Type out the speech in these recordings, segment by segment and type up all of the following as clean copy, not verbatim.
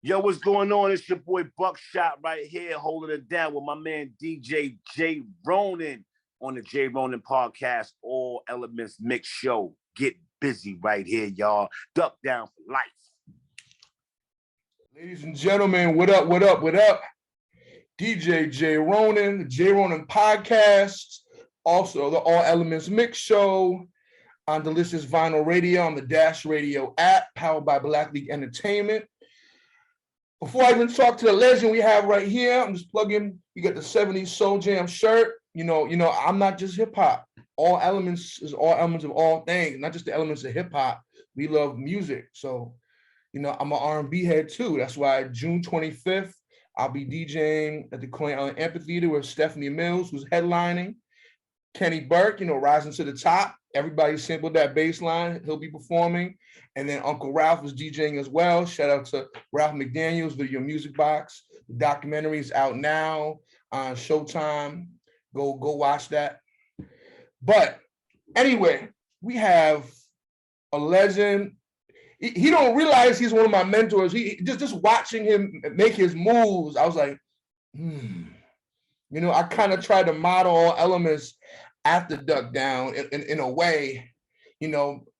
Yo, what's going on? It's your boy Buckshot right here, holding it down with my man DJ J-Ronin on the J-Ronin podcast, All Elements Mix Show. Get busy right here, y'all. Duckdown for life. Ladies and gentlemen, what up, what up, what up? DJ J-Ronin, the J-Ronin podcast, also the All Elements Mix Show on Delicious Vinyl Radio on the Dash Radio app, powered by Black League Entertainment. Before I even talk to the legend we have right here, I'm just plugging, you got the 70s Soul Jam shirt. You know, I'm not just hip hop. All elements is all elements of all things, not just the elements of hip hop. We love music. So, I'm an R&B head too. That's why June 25th, I'll be DJing at the Coney Island Amphitheater with Stephanie Mills, who's headlining. Kenny Burke, rising to the top. Everybody sampled that bass line. He'll be performing. And then Uncle Ralph is DJing as well. Shout out to Ralph McDaniels, Video Music Box. The documentary is out now on Showtime. Go watch that. But anyway, we have a legend. He don't realize he's one of my mentors. He just watching him make his moves, I was like, I kind of tried to model all elements after Duckdown in a way. I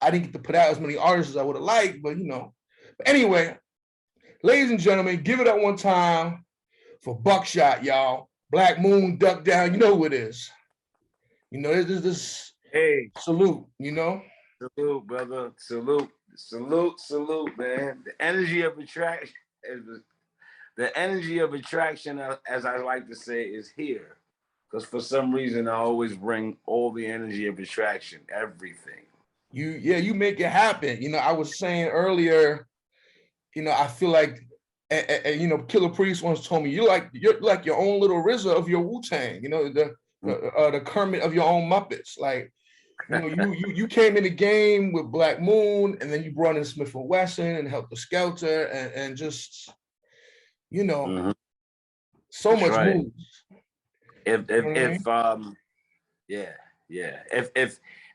didn't get to put out as many artists as I would have liked, but But anyway, ladies and gentlemen, give it up one time for Buckshot, y'all. Black Moon, Duckdown, you know who it is. This Hey, salute, Salute, brother. Salute, man. The energy of attraction, as I like to say, is here. Because for some reason, I always bring all the energy of attraction, everything. You make it happen. I was saying earlier, I feel like, Killer Priest once told me, you're like your own little RZA of your Wu-Tang, the Kermit of your own Muppets. Like, you came in the game with Black Moon, and then you brought in Smith & Wesson and Helter Skelter, and just, so That's much right. moves. If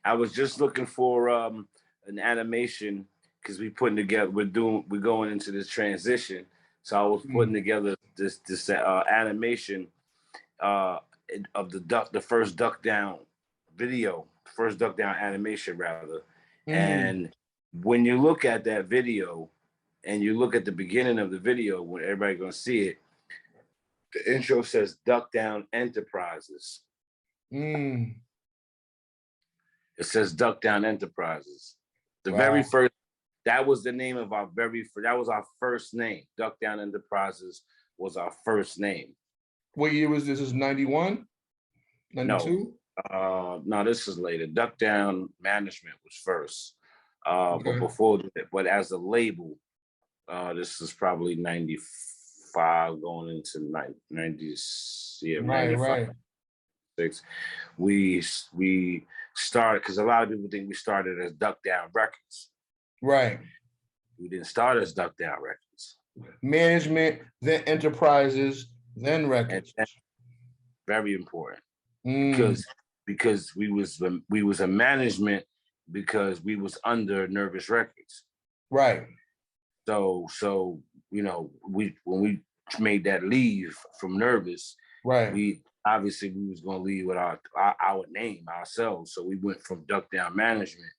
I was just looking for an animation, because we're going into this transition, so I was putting together this animation of the first Duckdown video, first Duckdown animation rather. And when you look at that video and you look at the beginning of the video, when everybody's gonna see it, the intro says Duckdown Enterprises. It says Duckdown Enterprises. Very first, that was the name of that was our first name. Duckdown Enterprises was our first name. What year was this? Is 91? 92? No, this is later. Duckdown Management was first. Okay. But before that, but as a label, this is probably 95 going into 90s. Yeah, right. 96. We started, because a lot of people think we started as Duckdown Records. Right. We didn't start as Duckdown Records. Management, then Enterprises, then Records. And very important. Because we was a management, because we was under Nervous Records. Right. So when we made that leave from Nervous, right, we was going to leave with our name ourselves. So we went from Duckdown Management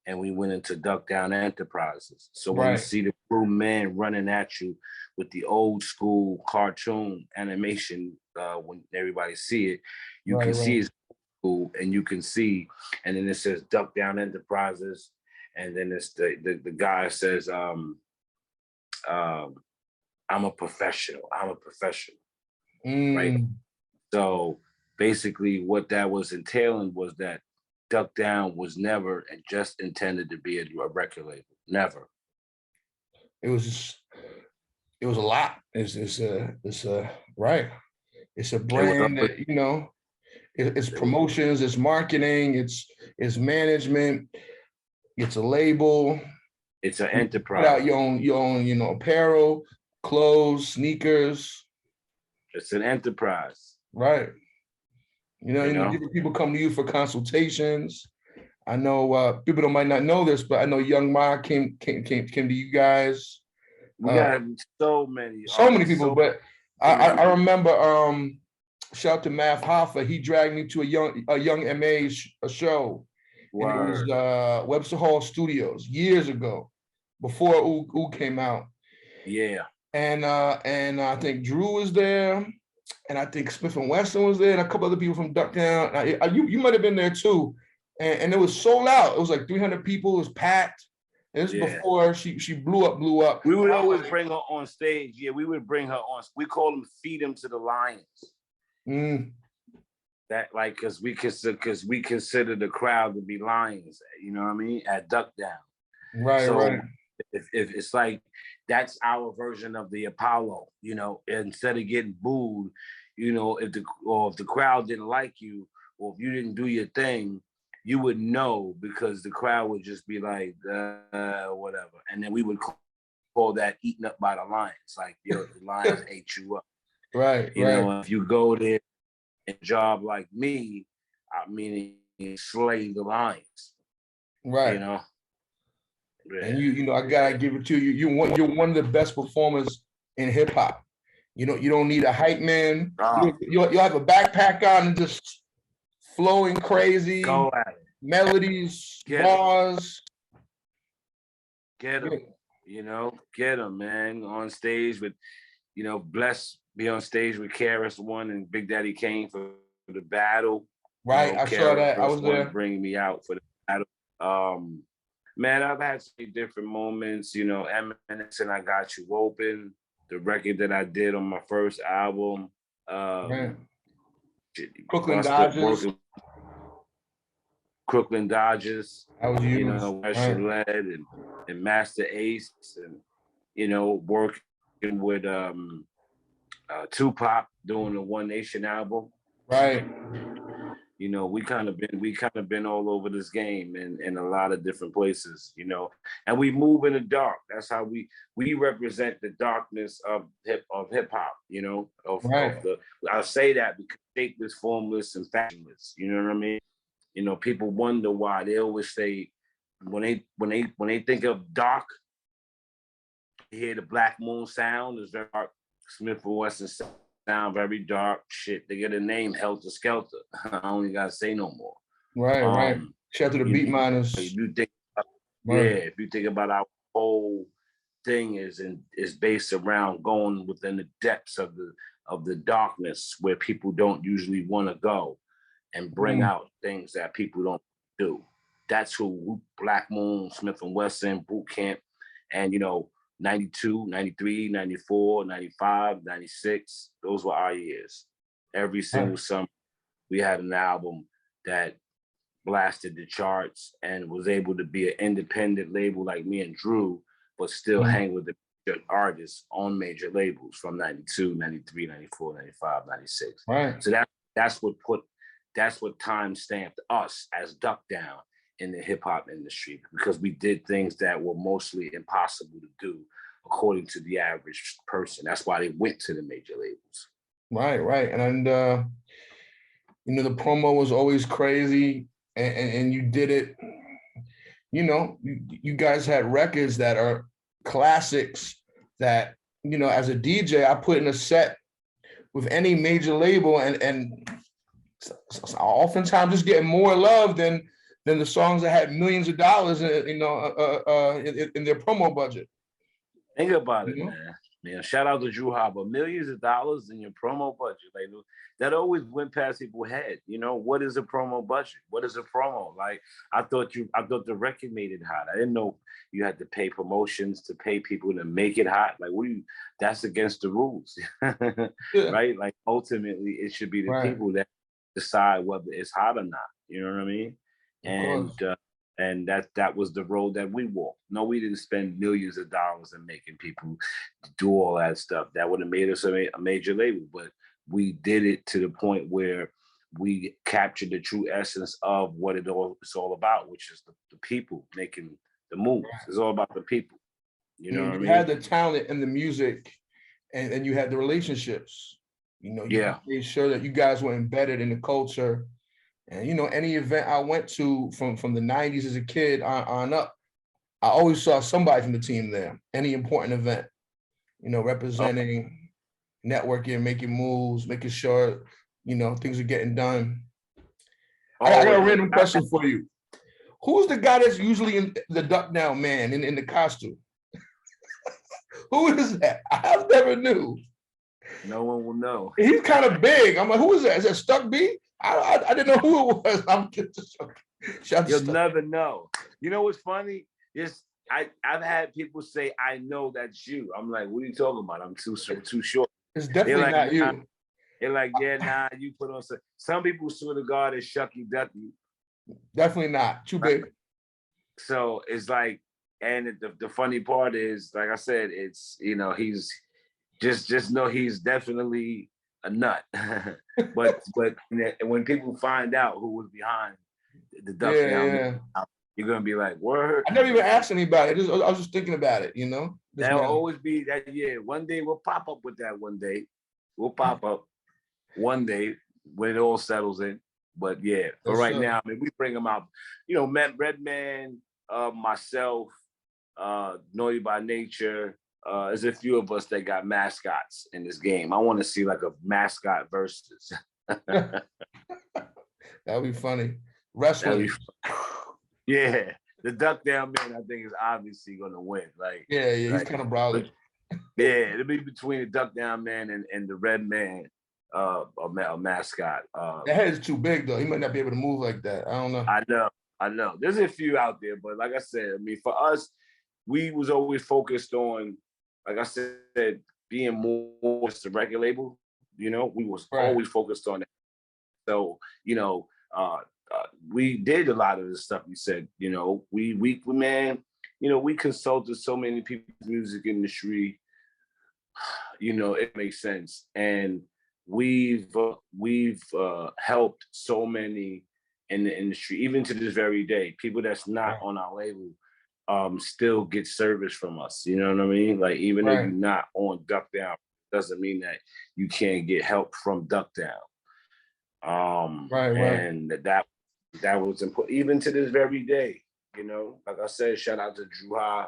and we went into Duckdown Enterprises. So when you see the blue man running at you with the old school cartoon animation, when everybody see it, you can see it's cool, and you can see, and then it says Duckdown Enterprises, and then it's the guy says, I'm a professional. Right? So basically what that was entailing was that Duckdown was never just intended to be a record label. Never. It was a lot. It's right. It's a brand that, it's promotions, it's marketing, it's management, it's a label. It's an enterprise. Put out your own, apparel, clothes, sneakers. It's an enterprise. Right. People come to you for consultations. I know people might not know this, but I know Young Ma came to you guys. We got so many people, but I remember shout out to Math Hoffa. He dragged me to a young MA show. And it was Webster Hall Studios years ago, before Ooh came out. Yeah. And I think Drew was there, and I think Smith and Wesson was there, and a couple other people from Duckdown. You might have been there too. And it was sold out. It was like 300 people. It was packed. And this is before she blew up. We would always bring her on stage. Yeah, we would bring her on. We call them feed them to the lions. That like because we consider the crowd to be lions. You know what I mean? At Duckdown. Right. So right. If it's like that's our version of the Apollo. You know, instead of getting booed, you know, if the crowd didn't like you, or if you didn't do your thing, you would know, because the crowd would just be like, whatever. And then we would call that eaten up by the lions. Like, the lions ate you up. Right. You know, if you go there and job like me, I mean, slay the lions. Right. You know? Yeah. And you know, I gotta give it to you. You're one of the best performers in hip hop. You know, you don't need a hype man. You'll have a backpack on and just flowing crazy. Go at it. Melodies, bars. Get them. You know, get them, man. On stage with, you know, be on stage with KRS-One and Big Daddy Kane for the battle. Right, you know, I saw that. I was there. Bringing me out for the battle. Man, I've had so many different moments. You know, Eminence and I Got You Open, the record that I did on my first album. Crooklyn Dodgers. Crooklyn Dodgers. That was you. You know, Russian Led and Master Ace, and you know, working with Tupac doing the One Nation album. Right. You know, we kind of been all over this game in a lot of different places, you know, and we move in the dark. That's how we represent the darkness of hip hop, you know, I'll say that because shapeless, formless, and fashionless. You know what I mean? You know, people wonder why. They always say when they think of dark, you hear the Black Moon sound is very dark. Smith and Wesson sound very dark. Shit, they get a name, Helter Skelter. I don't even gotta say no more. Right. Shout out to the Beat Miners. If you think about our whole thing is based around going within the depths of the darkness where people don't usually want to go, and bring out things that people don't do. That's who Black Moon, Smith and Wesson, Bootcamp, and you know, 92, 93, 94, 95, 96, those were our years. Every single summer, we had an album that blasted the charts and was able to be an independent label like me and Drew, but still hang with the artists on major labels from 92, 93, 94, 95, 96. Right. So that's what time stamped us as Duckdown in the hip hop industry, because we did things that were mostly impossible to do according to the average person. That's why they went to the major labels. Right. And you know, the promo was always crazy, and you did it. You know, you guys had records that are classics that, you know, as a DJ, I put in a set with any major label, and oftentimes just getting more love than the songs that had millions of dollars, you know, in their promo budget. Think about it, man. Man, shout out to Drew Hopper. Millions of dollars in your promo budget. Like, that always went past people's head. You know, what is a promo budget? What is a promo? Like, I thought the record made it hot. I didn't know you had to pay promotions to pay people to make it hot. Like, that's against the rules. Right? Like, ultimately, it should be the people that decide whether it's hot or not. You know what I mean? And that was the road that we walked. No, we didn't spend millions of dollars in making people do all that stuff. That would have made us a major label, but we did it to the point where we captured the true essence of what it's all about, which is the people making the moves. It's all about the people. You know what I mean? You had the talent and the music, and you had the relationships. You know, you made sure that you guys were embedded in the culture. And, you know, any event I went to from the 90s as a kid on up, I always saw somebody from the team there, any important event. representing, networking, making moves, making sure, things are getting done. I got a random question for you. Who's the guy that's usually in the Duckdown man in the costume? Who is that? I never knew. No one will know. He's kind of big. I'm like, who is that? Is that Stuck B? I didn't know who it was. I'm just You'll never know. You know what's funny? I've had people say, I know that's you. I'm like, what are you talking about? I'm too short. It's definitely not you. They're like, yeah, nah, you put on some people swear to God it's Shucky Ducky. Definitely not. Too big. So it's like, and the funny part is, like I said, it's, he's just know he's definitely a nut. but when people find out who was behind the Duckdown, you're gonna be like, word. I never even asked anybody. I was just thinking about it, That'll always be that. Yeah, one day we'll pop up with that. One day we'll pop up. One day when it all settles in. But yeah, for right now, I mean, we bring them out. Redman, myself, Naughty by Nature. There's a few of us that got mascots in this game. I want to see like a mascot versus. That'd be funny. Wrestling. Yeah, the Duckdown man, I think, is obviously going to win. Like, he's kind of brolic. Yeah, it'll be between the Duckdown man and the Red Man, a mascot. That head is too big though. He might not be able to move like that. I don't know. I know. There's a few out there, but like I said, I mean, for us, we was always focused on, like I said, being more just a record label. We was always focused on that. So, we did a lot of the stuff you said. We consulted so many people's music industry. It makes sense, and we've helped so many in the industry, even to this very day. People that's not on our label still get service from us. You know what I mean? Like, even if you're not on Duckdown, doesn't mean that you can't get help from Duckdown. And that was important, even to this very day. Like I said, shout out to Drew High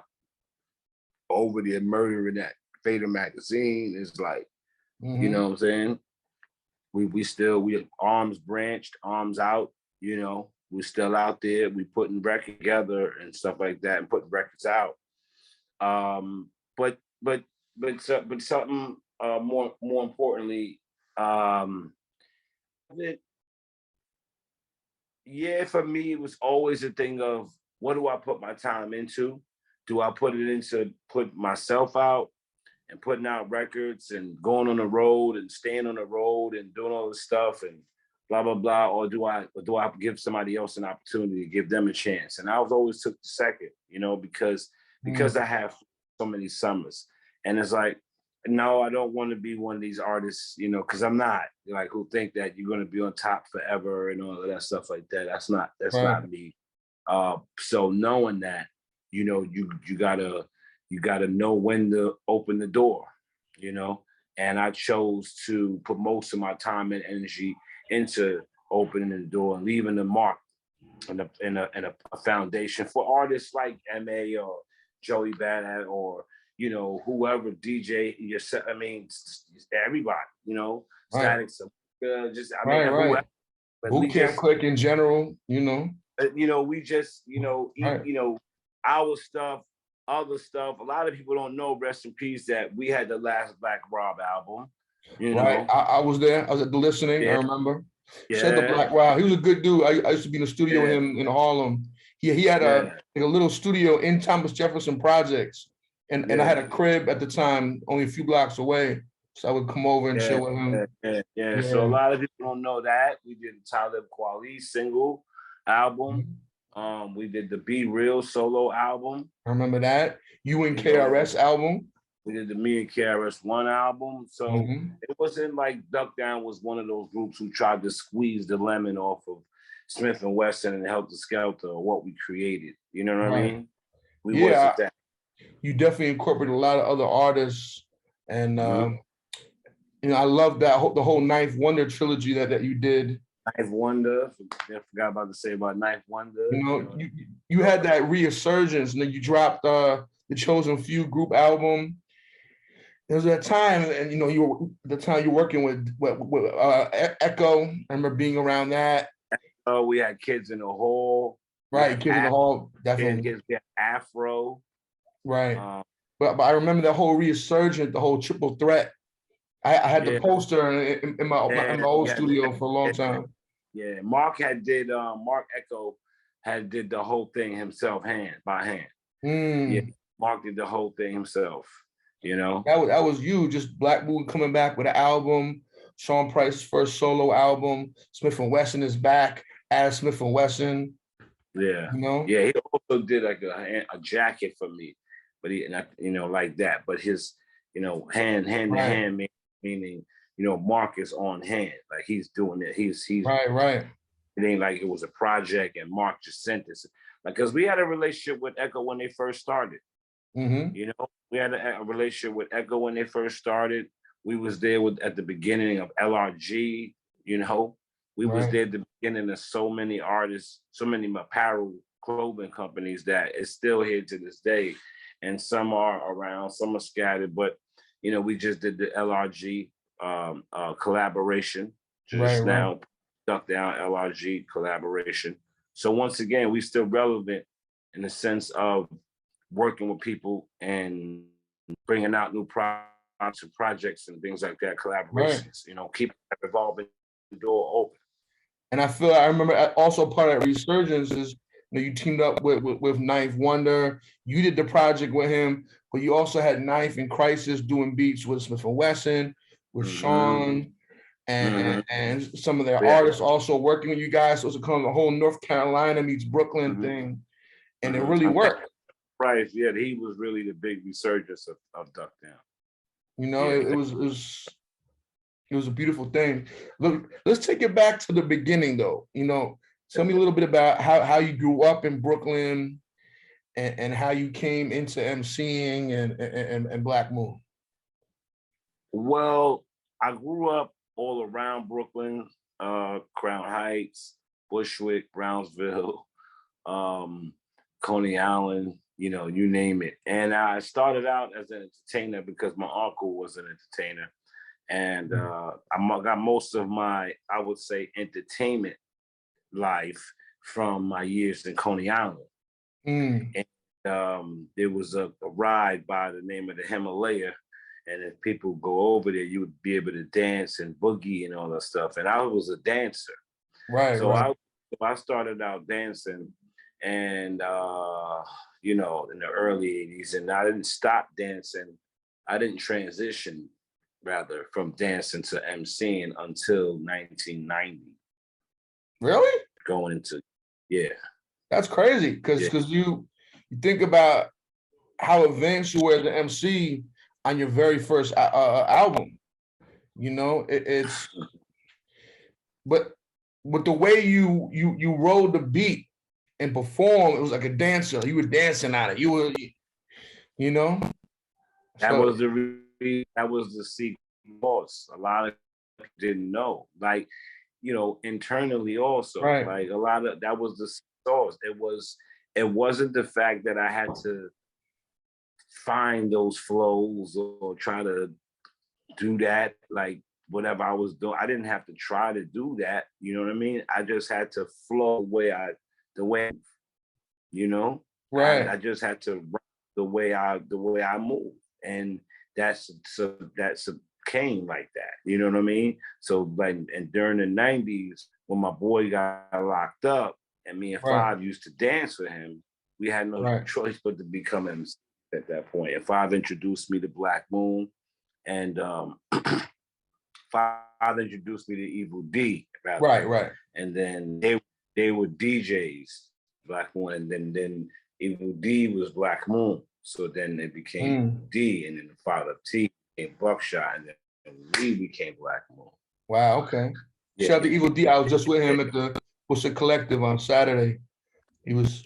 over there murdering that Fader magazine. Is like, you know what I'm saying? We arms branched, arms out. We're still out there. We putting records together and stuff like that, and putting records out. But something more importantly, for me, it was always a thing of, what do I put my time into? Do I put it into put myself out and putting out records and going on the road and staying on the road and doing all this stuff and blah, blah, blah, or do I give somebody else an opportunity to give them a chance? And I was always took the second, because I have so many summers. And it's like, no, I don't want to be one of these artists, because I'm not, like, who think that you're going to be on top forever and all of that stuff like that. That's not me. So knowing that, you gotta know when to open the door, and I chose to put most of my time and energy into opening the door and leaving the mark and a foundation for artists like MA or Joey Badass or whoever, DJ, everybody, Static, whoever. Bootcamp Clik in general, we just, our stuff, other stuff. A lot of people don't know, rest in peace, that we had the last Black Rob album. Right, I was there. I was at the listening. I remember. Shout out to Black Rob. He was a good dude. I used to be in the studio with him in Harlem. He had a little studio in Thomas Jefferson Projects. And I had a crib at the time, only a few blocks away. So I would come over and chill with him. Yeah. So a lot of people don't know that. We did the Talib Kweli single album. We did the Be Real solo album. I remember that. You and KRS album. We did the Me and KRS-One album. So it wasn't like Duckdown was one of those groups who tried to squeeze the lemon off of Smith & Wesson and Helter Skelter, or what we created. You know what I mean? We wasn't that. You definitely incorporated a lot of other artists, and I love that the whole Ninth Wonder trilogy that you did. Ninth Wonder, I forgot about to say about Ninth Wonder. You had that resurgence, and then you dropped the Chosen Few group album, there was that time, and you were the time you're working with Echo. I remember being around that. Oh, we had Kids in the Hall. Right, Kids in the Hall, definitely. Kids, we had Afro. Right. But I remember the whole resurgent, the whole triple threat. I had the poster in my old studio for a long time. Yeah, Mark Echo did the whole thing himself, by hand. Yeah, Mark did the whole thing himself. That was you, just Black Moon coming back with an album. Sean Price's first solo album. Smith & Wesson is back. Adam Smith & Wesson. Yeah. Yeah, he also did like a jacket for me, but he like that. But his hand to hand, meaning Mark is on hand, like he's doing it. He's right. It ain't like it was a project and Mark just sent this. Like, because we had a relationship with Echo when they first started. Mm-hmm. We had a relationship with Echo when they first started. We was there at the beginning of LRG. We was there at the beginning of so many artists, so many apparel clothing companies that is still here to this day. And some are around, some are scattered, but we just did the LRG collaboration just now. Duckdown LRG collaboration. So once again, we still relevant in the sense of working with people and bringing out new products and projects and things like that, collaborations. Keep that revolving door open. And I remember also part of that resurgence is you teamed up with Ninth Wonder. You did the project with him, but you also had Ninth and Crisis doing beats with Smith & Wesson, with Sean. And some of their artists also working with you guys. So it's kind of the whole North Carolina meets Brooklyn thing. And it really worked. Right. Yeah, he was really the big resurgence of Duckdown. It was a beautiful thing. Look, let's take it back to the beginning though. Tell me a little bit about how you grew up in Brooklyn and how you came into emceeing and Black Moon. Well, I grew up all around Brooklyn, Crown Heights, Bushwick, Brownsville, Coney Island, you name it. And I started out as an entertainer because my uncle was an entertainer. And I got most of my, I would say, entertainment life from my years in Coney Island. And there was a ride by the name of the Himalaya. And if people go over there, you would be able to dance and boogie and all that stuff. And I was a dancer. Right. So I started out dancing and, in the early 80s. And I didn't stop dancing. I didn't transition, rather, from dancing to emceeing until 1990. Really? Going into, yeah. That's crazy because you think about how advanced you were as an MC on your very first album, but the way you rolled the beat and performed, it was like a dancer. You were dancing on it. That was the secret sauce. A lot of people didn't know, like, internally also, like a lot of that was the sauce. It wasn't the fact that I had to find those flows or try to do that, like whatever I was doing. I didn't have to try to do that. You know what I mean? I just had to flow the way, I just had to run the way I move, and that came like that. You know what I mean? So like, and during the 90s, when my boy got locked up, and me and Five used to dance with him, we had no choice but to become MC at that point. And Five introduced me to Black Moon, and Five introduced me to Evil D. Rather. Right. And then they were DJs, Black Moon, and then Evil D was Black Moon. So then it became D, and then the Father T became Buckshot, and then we became Black Moon. Wow. Okay. Yeah. Shout out to Evil D. I was just with him at the Bushwick Collective on Saturday. He was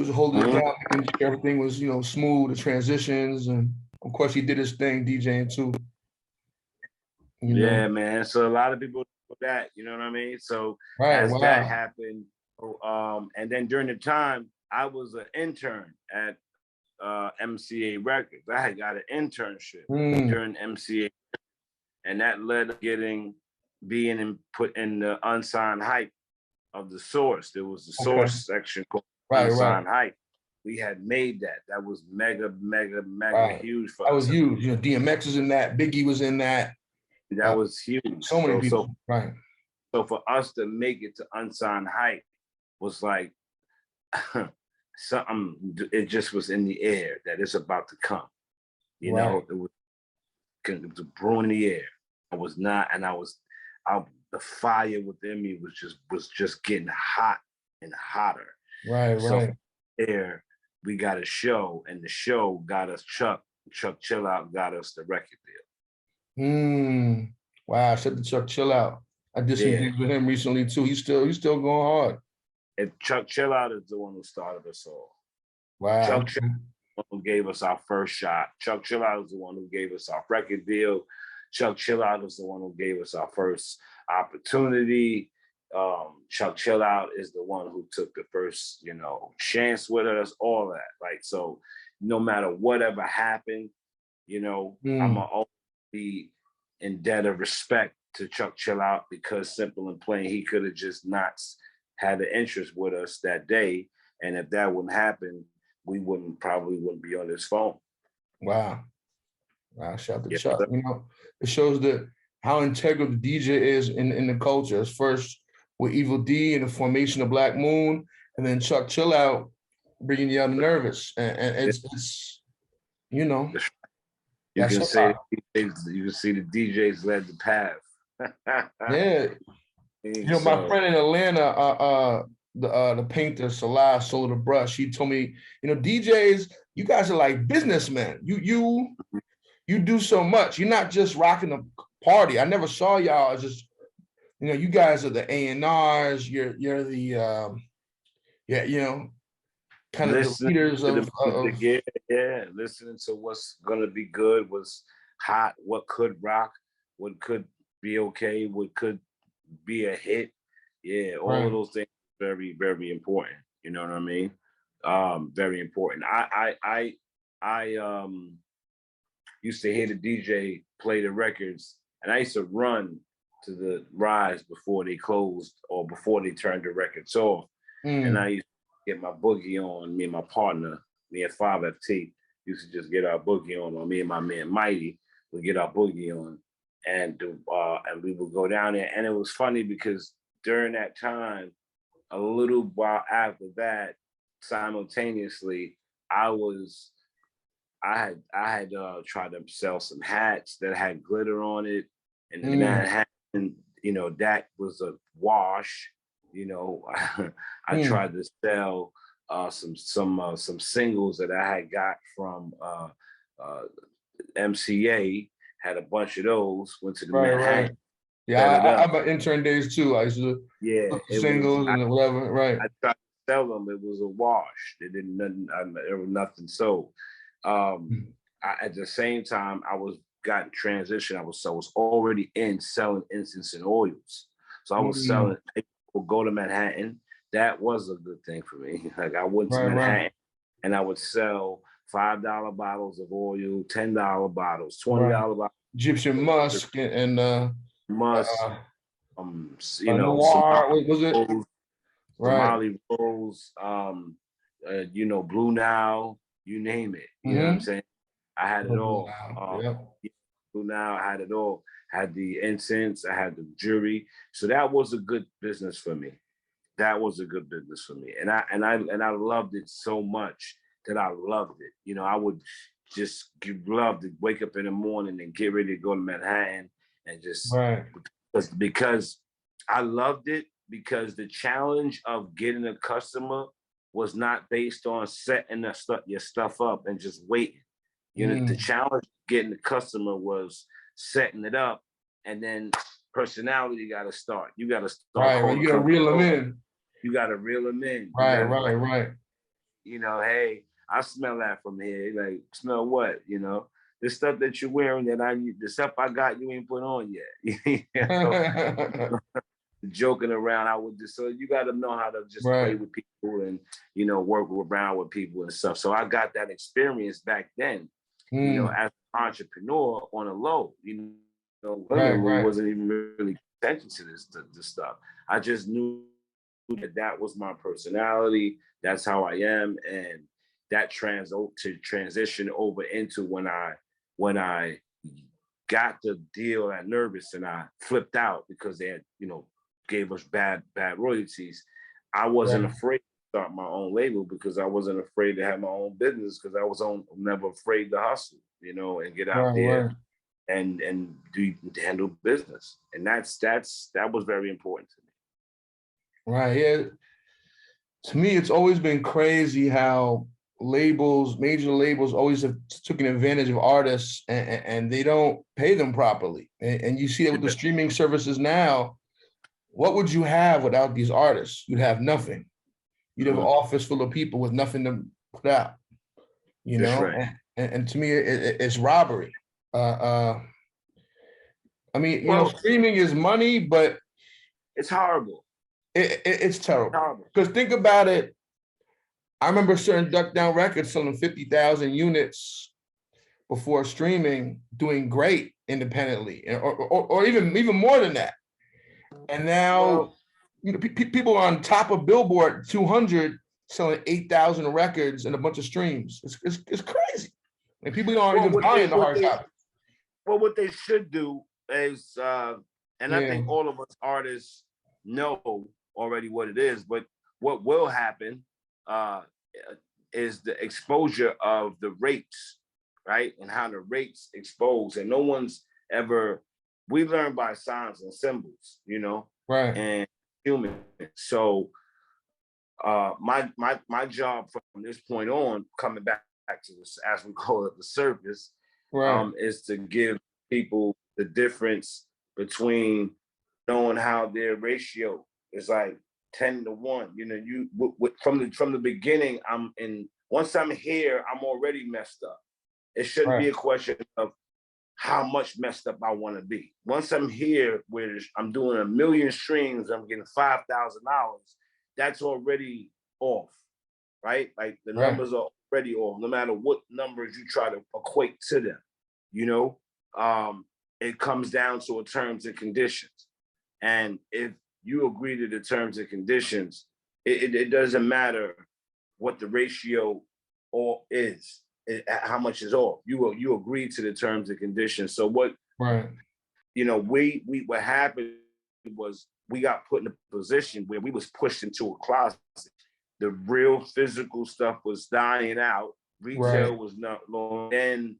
holding it down, making sure everything was, smooth, the transitions, and of course he did his thing DJing too. Yeah, man. So a lot of people do that, you know what I mean? So that happened, and then during the time I was an intern at MCA Records. I had got an internship during MCA, and that led to being put in the unsigned hype of the Source. There was the Source section called unsigned hype. We had made that. That was mega huge for us. That was huge. You know, DMX was in that. Biggie was in that. That was huge. So many people. So for us to make it to unsigned hype was like something. It just was in the air that it's about to come. You know, it was brewing in the air. I was not, and the fire within me was just getting hot and hotter. So there we got a show, and the show got us Chuck Chill Out got us the record deal. Wow, shout to Chuck Chill Out. I did some things with him recently too. He's still going hard. And Chuck Chill Out is the one who started us all. Wow. Chuck Chill Out who gave us our first shot. Chuck Chill Out is the one who gave us our record deal. Chuck Chill Out is the one who gave us our first opportunity. Chuck Chill Out is the one who took the first, you know, chance with us, all that. Like, so no matter whatever happened, you know, I'm gonna always be in debt of respect to Chuck Chill Out, because simple and plain, he could have just not had the interest with us that day. And if that wouldn't happen, we probably wouldn't be on this phone. Wow. Shout out to Chuck. You know, it shows that how integral the DJ is in the culture. It's first with Evil D and the formation of Black Moon, and then Chuck Chill Out bringing you out of Nervous. And it's you know. You can say you can see the DJs led the path. Yeah. You know, my friend in Atlanta, the painter Salah Soul the Brush, he told me, you know, DJs, you guys are like businessmen. You do so much. You're not just rocking a party. I never saw y'all as just, you know, you guys are the A&Rs. You're the you know, kind of the leaders of listening to what's gonna be good, what's hot, what could rock, what could be okay, what could be a hit. Yeah, all of those things are very, very important. You know what I mean? Very important. I used to hear the DJ play the records, and I used to run to the rides before they closed or before they turned the records off. And I used to get my boogie on. Me and my partner, me and 5FT, used to just get our boogie on, or me and my man Mighty would get our boogie on, and we would go down there. And it was funny because during that time, a little while after that, simultaneously, I had tried to sell some hats that had glitter on it, and that you know, that was a wash. You know, I tried to sell some singles that I had got from MCA. Had a bunch of those. Went to the Manhattan. Yeah, I'm an intern days too. I used to singles and whatever. Right. I tried to sell them. It was a wash. There was nothing sold. At the same time, I was got transition. I was already in selling incense and oils. So I was selling. Would go to Manhattan. That was a good thing for me. Like I went to Manhattan and I would sell $5 bottles of oil, $10 bottles, $20 bottles. Egyptian musk and musk. You know, Noir, what was it? Somali Rose, you know, Blue Now, you name it. You know what I'm saying? I had it all. Blue Now, I had it all. I had the incense, I had the jewelry. So that was a good business for me. That was a good business for me. And I loved it so much that I loved it. You know, I would just love to wake up in the morning and get ready to go to Manhattan and just because I loved it, because the challenge of getting a customer was not based on setting your stuff up and just waiting. You know, the challenge of getting the customer was setting it up, and then personality got to start. You got to start. Right, you got to reel them in. You got to reel them in. Right. You know, hey, I smell that from here. Like, smell what? You know, the stuff that you're wearing the stuff I got, you ain't put on yet. You know? joking around. I would just, so you got to know how to just play with people and, you know, work around with people and stuff. So I got that experience back then, you know, as an entrepreneur on a low, you know, wasn't even really attention to this stuff. I just knew that was my personality. That's how I am. And that transition over into when I got the deal at Nervous and I flipped out because they had, you know, gave us bad royalties. I wasn't afraid to start my own label because I wasn't afraid to have my own business because I was never afraid to hustle, you know, and get out there and handle business. And that was very important to me. Right. Yeah. To me, it's always been crazy how major labels always have taken advantage of artists and they don't pay them properly. And you see it with the streaming services now. What would you have without these artists? You'd have nothing. You'd have an office full of people with nothing to put out, you know? Right. And to me, it's robbery. I mean, you know, streaming is money, but it's horrible. It's terrible. Because think about it. I remember certain Duckdown records selling 50,000 units before streaming, doing great independently, or even more than that. And now, you know, people are on top of Billboard 200 selling 8,000 records and a bunch of streams. It's crazy. And people aren't even buying the hard copy. Well, what they should do is, and I think all of us artists know already what it is, but what will happen is the exposure of the rates, right? And how the rates expose. And no one's ever, we learn by signs and symbols, you know? Right. And human. So my job from this point on, coming back to this, as we call it, the surface, is to give people the difference between knowing how their ratio is like 10-1. You know, from the beginning, once I'm here, I'm already messed up. It shouldn't be a question of how much messed up I want to be. Once I'm here, where I'm doing 1 million streams, I'm getting $5,000, that's already off, right? Like the numbers are already off, no matter what numbers you try to equate to them, you know? It comes down to a terms and conditions. And if you agree to the terms and conditions, it doesn't matter what the ratio is, how much is off. You agree to the terms and conditions. So what, you know, what happened was we got put in a position where we was pushed into a closet. The real physical stuff was dying out. Retail was not long. And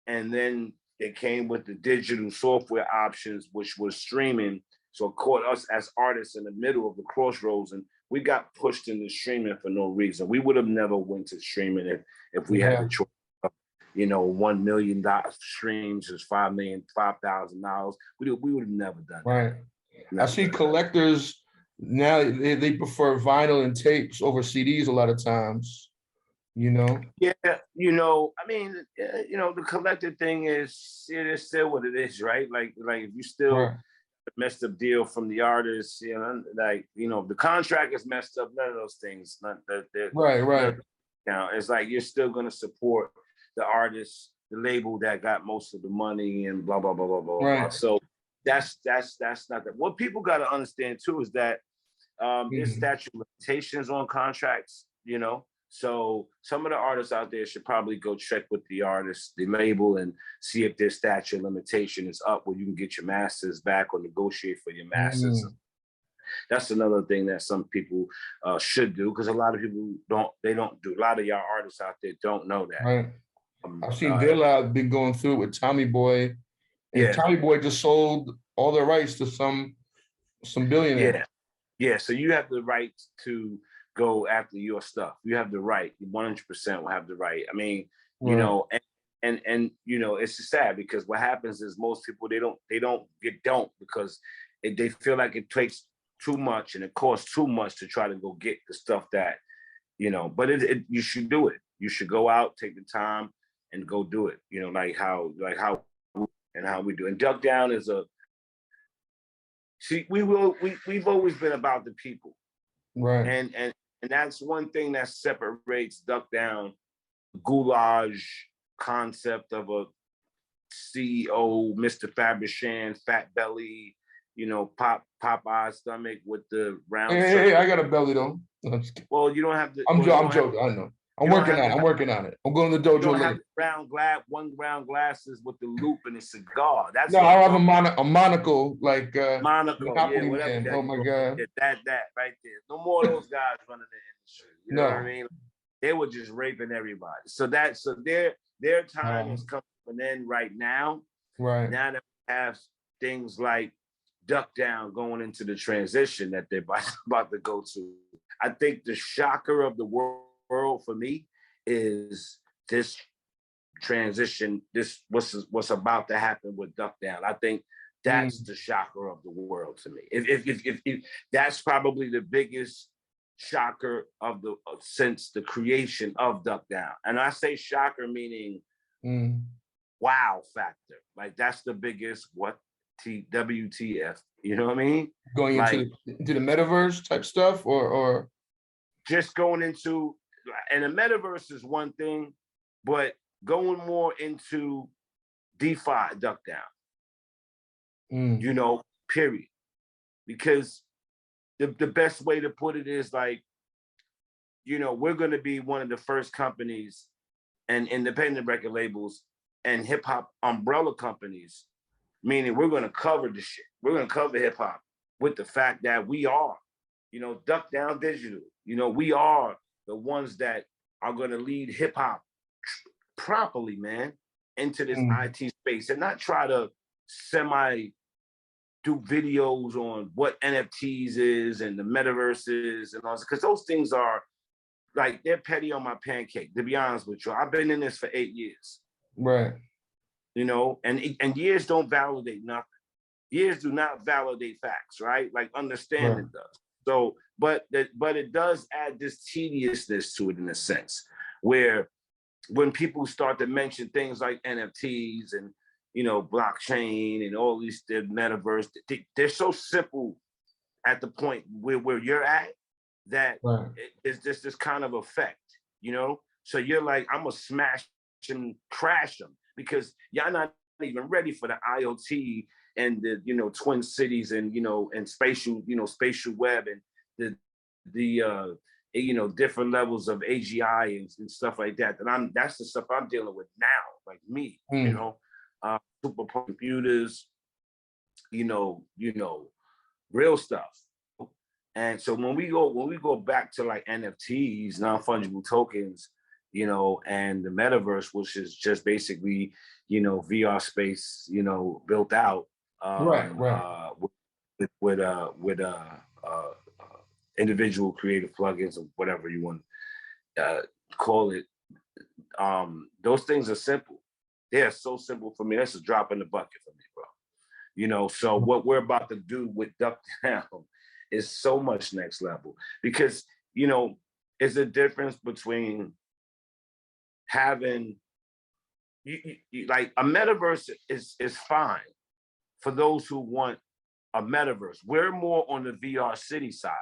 then it came with the digital software options, which was streaming. So it caught us as artists in the middle of the crossroads, and we got pushed into streaming for no reason. We would have never went to streaming if we had the choice. You know, $1 million streams is $5,000. We would have never done that. I see collectors now, they prefer vinyl and tapes over CDs a lot of times, you know? Yeah, you know, I mean, you know, the collector thing is, it's still what it is, right? Like if you still messed up deal from the artist, you know, like, you know, the contract is messed up, none of those things. Now, it's like you're still going to support the artist, the label that got most of the money and blah, blah, blah, blah, blah. So that's not that. What people got to understand too is that there's statute of limitations on contracts, you know? So some of the artists out there should probably go check with the artist, the label, and see if their statute of limitation is up where you can get your masters back or negotiate for your masters. That's another thing that some people should do, because a lot of people don't do. A lot of y'all artists out there don't know that. I've seen Dilla been going through it with Tommy Boy, and Tommy Boy just sold all the rights to some billionaire. Yeah, so you have the right to go after your stuff. You have the right. 100% will have the right. I mean, you know, and you know, it's just sad because what happens is most people they don't because they feel like it takes too much and it costs too much to try to go get the stuff that, you know. But you should do it. You should go out, take the time, and go do it. You know, like how we do. And Duckdown is a See, we've always been about the people. Right. And that's one thing that separates Duckdown, goulash concept of a CEO, Mr. Fabrichan, fat belly, Popeye stomach with the round. Hey, I got a belly though. Well, you don't have to. I'm joking. I know. I'm working on it. I'm going to the dojo. You don't have one round glasses with the loop and a cigar. That's no. I have a monocle like monocle. Yeah, whatever. Oh my god. That right there. No more of those guys running the industry. You know what I mean? They were just raping everybody. So their time is coming to an end right now. Right. Now that we have things like Duckdown going into the transition that they're about to go to. I think the shocker of the world for me is this transition, this what's about to happen with Duckdown. I think that's the shocker of the world to me. If that's probably the biggest shocker since the creation of Duckdown. And I say shocker meaning wow factor. Like that's the biggest WTF, you know what I mean? Going into the metaverse type stuff or just going into, and the metaverse is one thing, but going more into DeFi Duckdown, period. Because the best way to put it is like, we're going to be one of the first companies and independent record labels and hip hop umbrella companies, meaning we're going to cover the shit. We're going to cover hip hop with the fact that we are, Duckdown Digital. We are the ones that are going to lead hip hop properly, man, into this IT space and not try to do videos on what NFTs is and the metaverse is and all, because those things are like, they're petty on my pancake, to be honest with you. I've been in this for 8 years. Right. And years don't validate nothing. Years do not validate facts, right? Like understanding does. So, but it does add this tediousness to it in a sense, where when people start to mention things like NFTs and blockchain and all these the metaverse, they're so simple at the point where you're at that it's just this kind of effect, So you're like, I'm gonna smash and crash them because y'all not even ready for the IoT and the twin cities and and spatial web and the different levels of AGI and stuff like that. And that's the stuff I'm dealing with now, like me, super computers, real stuff. And so when we go back to like NFTs, non-fungible tokens, and the metaverse, which is just basically, VR space, built out, with individual creative plugins or whatever you want to call it. Those things are simple. They are so simple for me. That's a drop in the bucket for me, bro. So what we're about to do with Duckdown is so much next level because, it's a difference between having like a metaverse is fine for those who want a metaverse. We're more on the VR city side.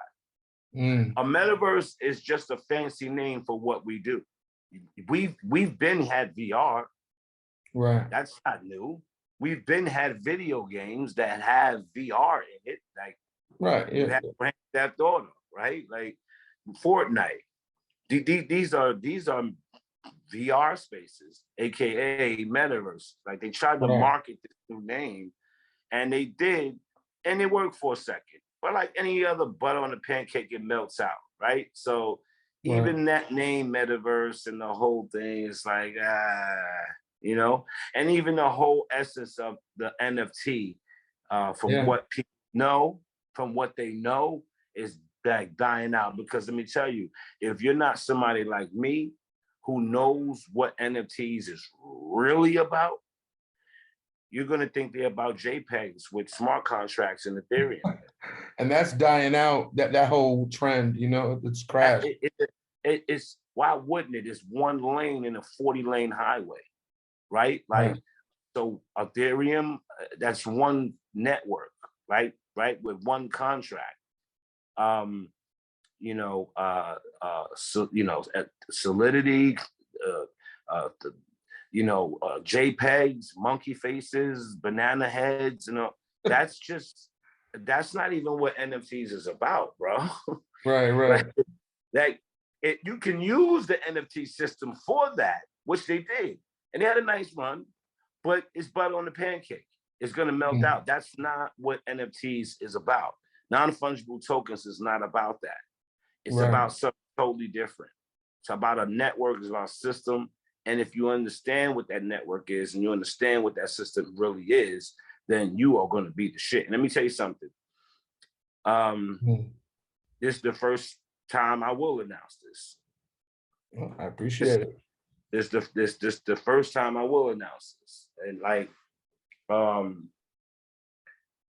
A metaverse is just a fancy name for what we do. We've been had VR. Right. That's not new. We've been had video games that have VR in it. Like you have Grand Theft Auto, right? Like Fortnite. These are VR spaces, aka metaverse. Like they tried to market this new name, and they did, and it worked for a second. But like any other butter on the pancake, it melts out, right? So even that name, metaverse, and the whole thing is like, and even the whole essence of the NFT, what people know, from what they know, is like dying out. Because let me tell you, if you're not somebody like me who knows what NFTs is really about, you're going to think they're about JPEGs with smart contracts and Ethereum. And that's dying out, that whole trend, it's crashed. It's why wouldn't it? It's one lane in a 40-lane highway, right? Like, so Ethereum, that's one network. right, with one contract. Solidity, JPEGs, monkey faces, banana heads, that's not even what NFTs is about, bro. Right. You can use the NFT system for that, which they did. And they had a nice run, but it's butter on the pancake. It's going to melt out. That's not what NFTs is about. Non-fungible tokens is not about that. It's about something totally different. It's about a network, it's about a system. And if you understand what that network is and you understand what that system really is, then you are going to be the shit. And let me tell you something. This is the first time I will announce this. Well, I appreciate it. This the first time I will announce this. And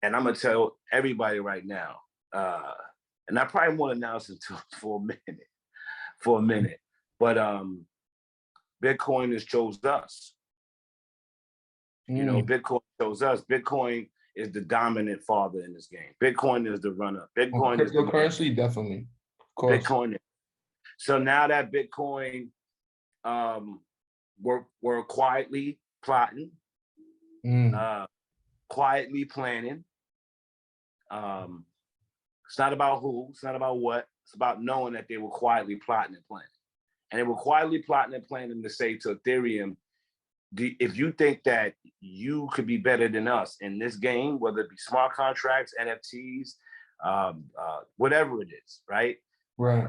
and I'm gonna tell everybody right now, and I probably won't announce it for a minute, but Bitcoin has chose us. Bitcoin chose us. Bitcoin is the dominant father in this game. Bitcoin is the runner. Bitcoin is cryptocurrency, definitely. Of course. Bitcoin. So now that Bitcoin, we're quietly plotting, quietly planning. It's not about who, it's not about what, it's about knowing that they were quietly plotting and planning. And they were quietly plotting and planning to say to Ethereum, if you think that you could be better than us in this game, whether it be smart contracts, NFTs, whatever it is, right? Right.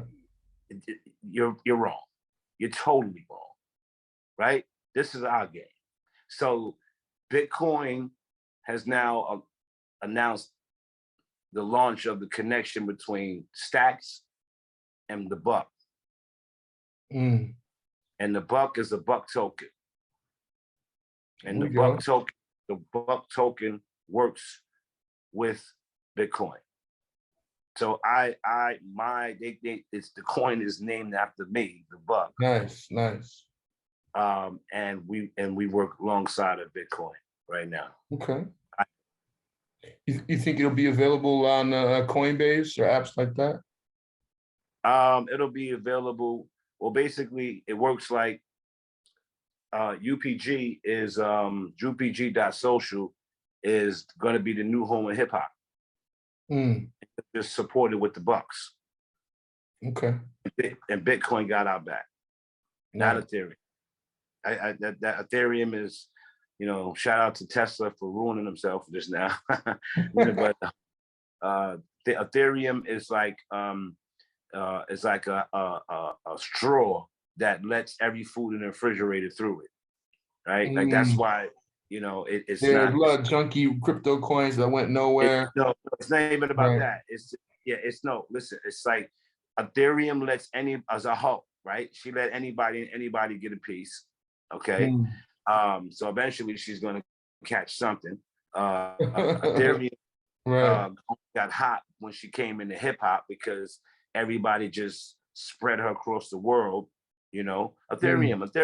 You're wrong. You're totally wrong, right? This is our game. So Bitcoin has now announced the launch of the connection between Stacks and the Buck. And the Buck is a Buck token. And the Buck token works with Bitcoin. So it's the coin is named after me, the Buck. Nice. And we work alongside of Bitcoin right now. Okay. You think it'll be available on Coinbase or apps like that? It'll be available. Well, basically, it works like UPG is UPG.social is going to be the new home of hip hop. It's supported with the Bucks. Okay. And Bitcoin got our back, not Ethereum. That Ethereum is, shout out to Tesla for ruining himself just now. But the Ethereum is like a straw that lets every food in the refrigerator through it, right? Like that's why it's there's a lot of junky crypto coins that went nowhere. It's not even about that. Listen, it's like Ethereum lets as a whole, right? She let anybody get a piece. Okay. So eventually she's gonna catch something. Ethereum got hot when she came into hip hop because everybody just spread her across the world, Ethereum, and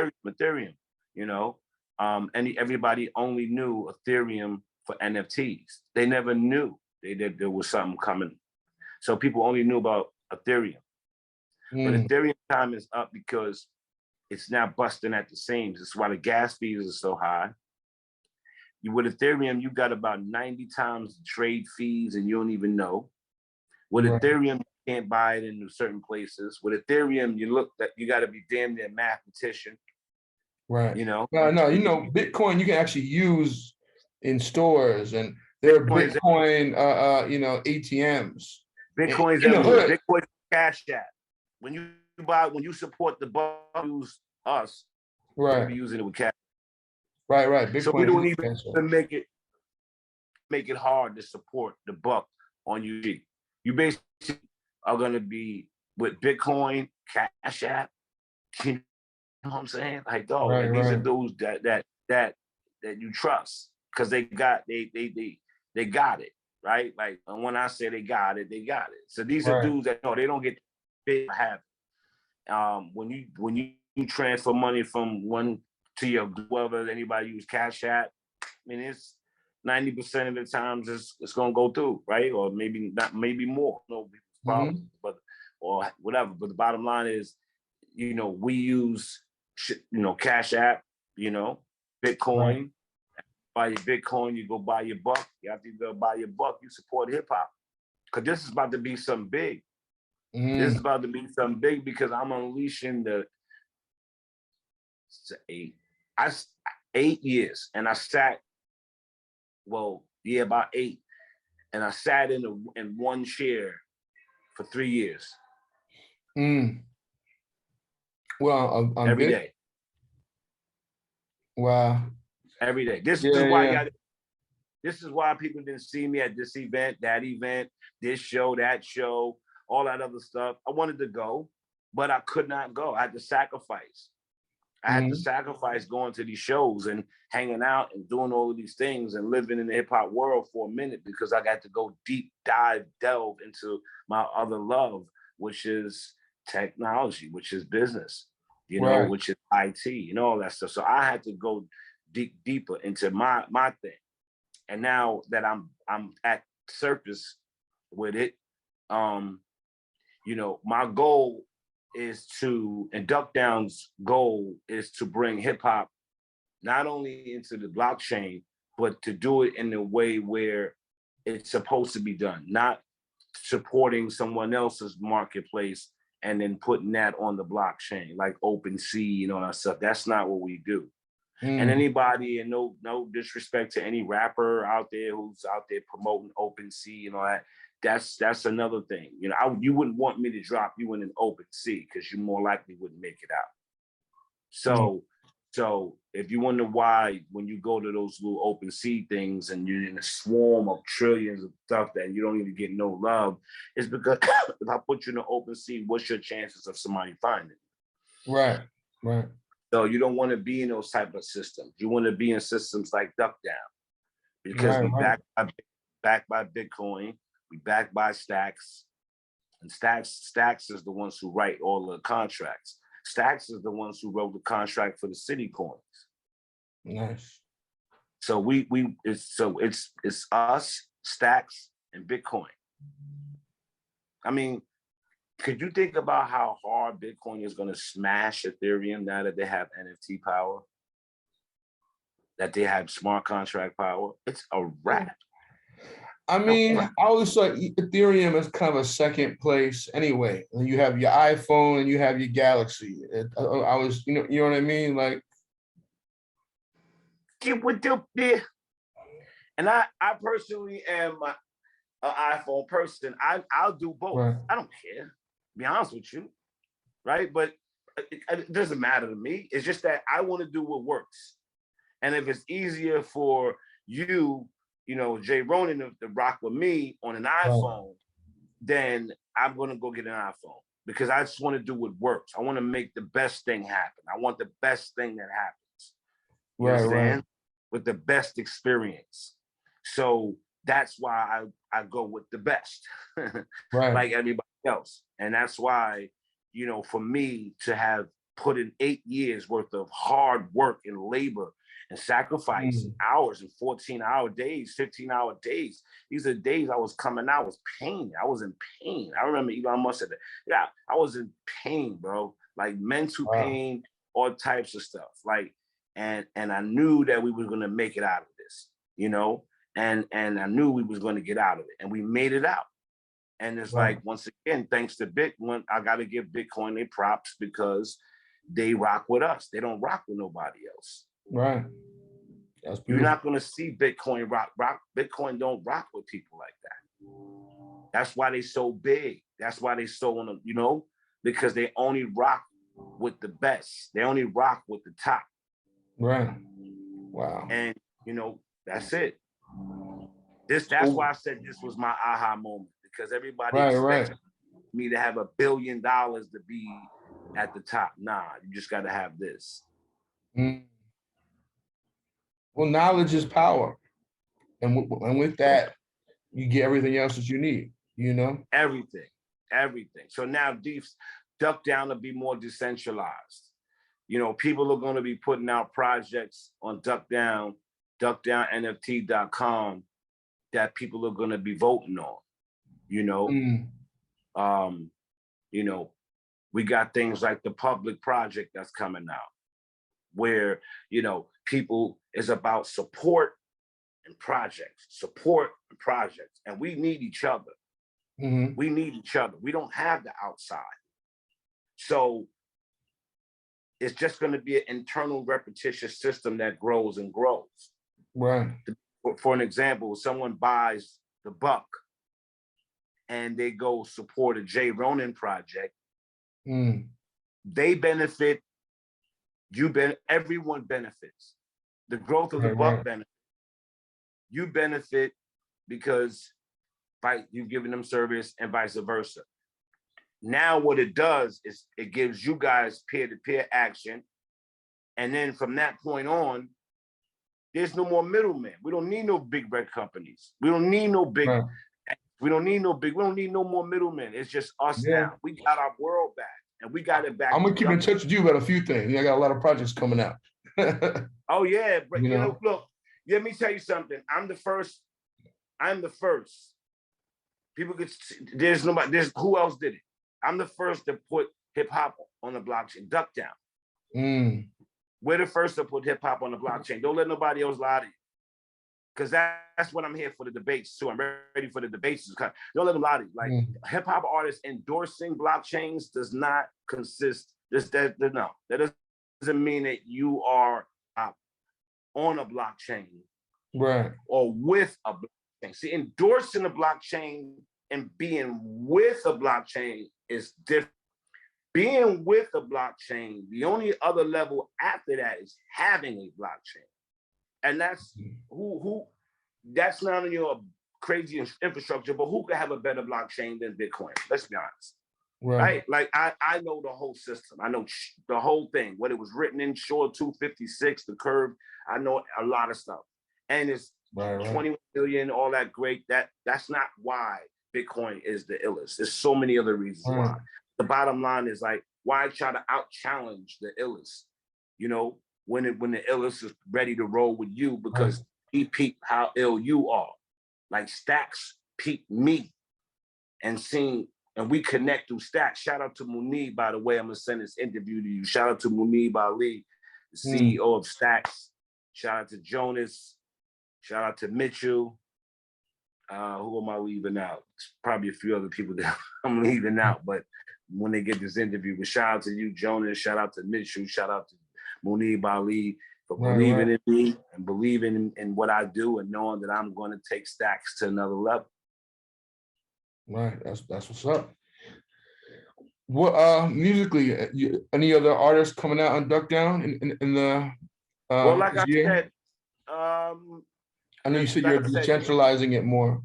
everybody only knew Ethereum for NFTs. They never knew there was something coming. So people only knew about Ethereum. But Ethereum time is up because it's now busting at the seams. That's why the gas fees are so high. With Ethereum, you got about 90 times the trade fees and you don't even know. With Ethereum, you can't buy it in certain places. With Ethereum, you got to be damn near a mathematician. Right. No, Bitcoin you can actually use in stores, and there are Bitcoin ATMs. Bitcoin's everywhere. Bitcoin's Cash App. When you support the Buck, use us. Right. We'll be using it with cash. Right. Bitcoin, so we don't even make it hard to support the Buck on UG. You basically are gonna be with Bitcoin, Cash App. You know what I'm saying? Like, dog, these are dudes that you trust because they got it, right? Like, and when I say they got it. So these are dudes that they don't get big habit. When you transfer money from one to your whoever, anybody use Cash App, I mean 90% of the times it's gonna go through, right? Or maybe not, maybe more. No problem, but or whatever. But the bottom line is, we use Cash App, Bitcoin. Buy your Bitcoin, you go buy your buck. After you go buy your buck, you support hip hop. Because this is about to be something big. This is about to be something big because I'm unleashing the 8 years. And I sat, about 8. And I sat in one chair for 3 years. Well, every day. Wow. Every day. This is why people didn't see me at this event, that event, this show, that show, all that other stuff. I wanted to go, but I could not go. I had to sacrifice. I had to sacrifice going to these shows and hanging out and doing all of these things and living in the hip hop world for a minute because I got to go delve into my other love, which is technology, which is business, which is IT, all that stuff. So I had to go deeper into my thing. And now that I'm at surface with it, my goal is and Duckdown's goal is to bring hip hop not only into the blockchain, but to do it in a way where it's supposed to be done, not supporting someone else's marketplace and then putting that on the blockchain, like OpenSea and all that stuff. That's not what we do. And anybody, and no disrespect to any rapper out there who's out there promoting OpenSea and all that, that's another thing. You wouldn't want me to drop you in an OpenSea because you more likely wouldn't make it out. So if you wonder why when you go to those little OpenSea things and you're in a swarm of trillions of stuff that you don't even get no love, it's because if I put you in an OpenSea, what's your chances of somebody finding it? Right. So you don't want to be in those type of systems. You want to be in systems like Duckdown because we backed by Bitcoin, we backed by Stacks, and Stacks is the ones who write all the contracts. Stacks is the ones who wrote the contract for the city coins. Nice. So it's us, Stacks, and Bitcoin. I mean, could you think about how hard Bitcoin is going to smash Ethereum now that they have NFT power? That they have smart contract power? It's a wrap. I mean, I always thought Ethereum is kind of a second place anyway. You have your iPhone and you have your Galaxy. I was, you know what I mean? Like, and I personally am an iPhone person. I'll do both. Right. I don't care, to be honest with you, right? But it doesn't matter to me. It's just that I want to do what works. And if it's easier for you, J-Ronin to rock with me on an iPhone, then I'm going to go get an iPhone because I just want to do what works. I want to make the best thing happen. I want the best thing that happens. You understand? Right. With the best experience. So that's why I go with the best, like everybody else. And that's why, for me to have put in 8 years worth of hard work and labor and sacrifice hours and 14-hour days, 15-hour days. These are days I was coming out with pain. I was in pain. I remember Elon Musk said that. Yeah, I was in pain, bro. Like mental pain, all types of stuff. Like, and I knew that we were gonna make it out of this, and I knew we was gonna get out of it, and we made it out. And it's like, once again, thanks to Bitcoin, I gotta give Bitcoin their props because they rock with us. They don't rock with nobody else. Right. You're not going to see Bitcoin rock. Bitcoin don't rock with people like that. That's why they so big. That's why they so on them, because they only rock with the best. They only rock with the top. Right. Wow. And that's it. That's why I said this was my aha moment, because everybody expects me to have $1 billion to be at the top. Nah, you just got to have this. Well, knowledge is power. And with that, you get everything else that you need, Everything. So now Duckdown to be more decentralized. People are going to be putting out projects on Duckdown duckdownnft.com that people are going to be voting on, you know. You know, we got things like the public project that's coming out where, you know, people is about support and projects, and we need each other. We need each other. We don't have the outside. So it's just going to be an internal repetitious system that grows and grows. Right. For an example, someone buys the Buck and they go support a J-Ronin project, they benefit, everyone benefits. The growth of the Buck benefits. You benefit because you've given them service and vice versa. Now what it does is it gives you guys peer-to-peer action. And then from that point on, there's no more middlemen. We don't need no big red companies. We don't need no big, we don't need no more middlemen. It's just us now. We got our world back and we got it back. I'm gonna keep in touch with you about a few things. I got a lot of projects coming out. Oh yeah, but you know, look, let me tell you something. I'm the first. People could, there's nobody, who else did it? I'm the first to put hip hop on the blockchain, Duckdown. We're the first to put hip hop on the blockchain. Don't let nobody else lie to you. Because that's what I'm here for, the debates too. I'm ready for the debates. Don't let them lie to you. Like hip hop artists endorsing blockchains does not consist, that doesn't mean that you are on a blockchain. Right. Or with a blockchain. See, endorsing a blockchain and being with a blockchain is different. Being with a blockchain, the only other level after that is having a blockchain. And that's that's not in your crazy infrastructure, but who could have a better blockchain than Bitcoin? Let's be honest. Right? Like I know the whole system. I know the whole thing, what it was written in, Shore 256, the curve. I know a lot of stuff. And it's 21 billion, all that great. That's not why Bitcoin is the illest. There's so many other reasons why. The bottom line is like, why try to out-challenge the illest? You know, when the illest is ready to roll with you because he peeped how ill you are. Like Stacks peeped me and we connect through Stacks. Shout out to Munib, by the way. I'm gonna send this interview to you. Shout out to Munib Ali, the CEO of Stacks. Shout out to Jonas. Shout out to Mitchell. Who am I leaving out? Probably a few other people that I'm leaving out, but when they get this interview, but shout out to you, Jonas. Shout out to Mitchell. Shout out to Munib Ali for believing in me and believing in what I do and knowing that I'm going to take Stacks to another level. Right, that's what's up. What musically, any other artists coming out on Duckdown in the well, like I year? said, I know you said you're decentralizing it more.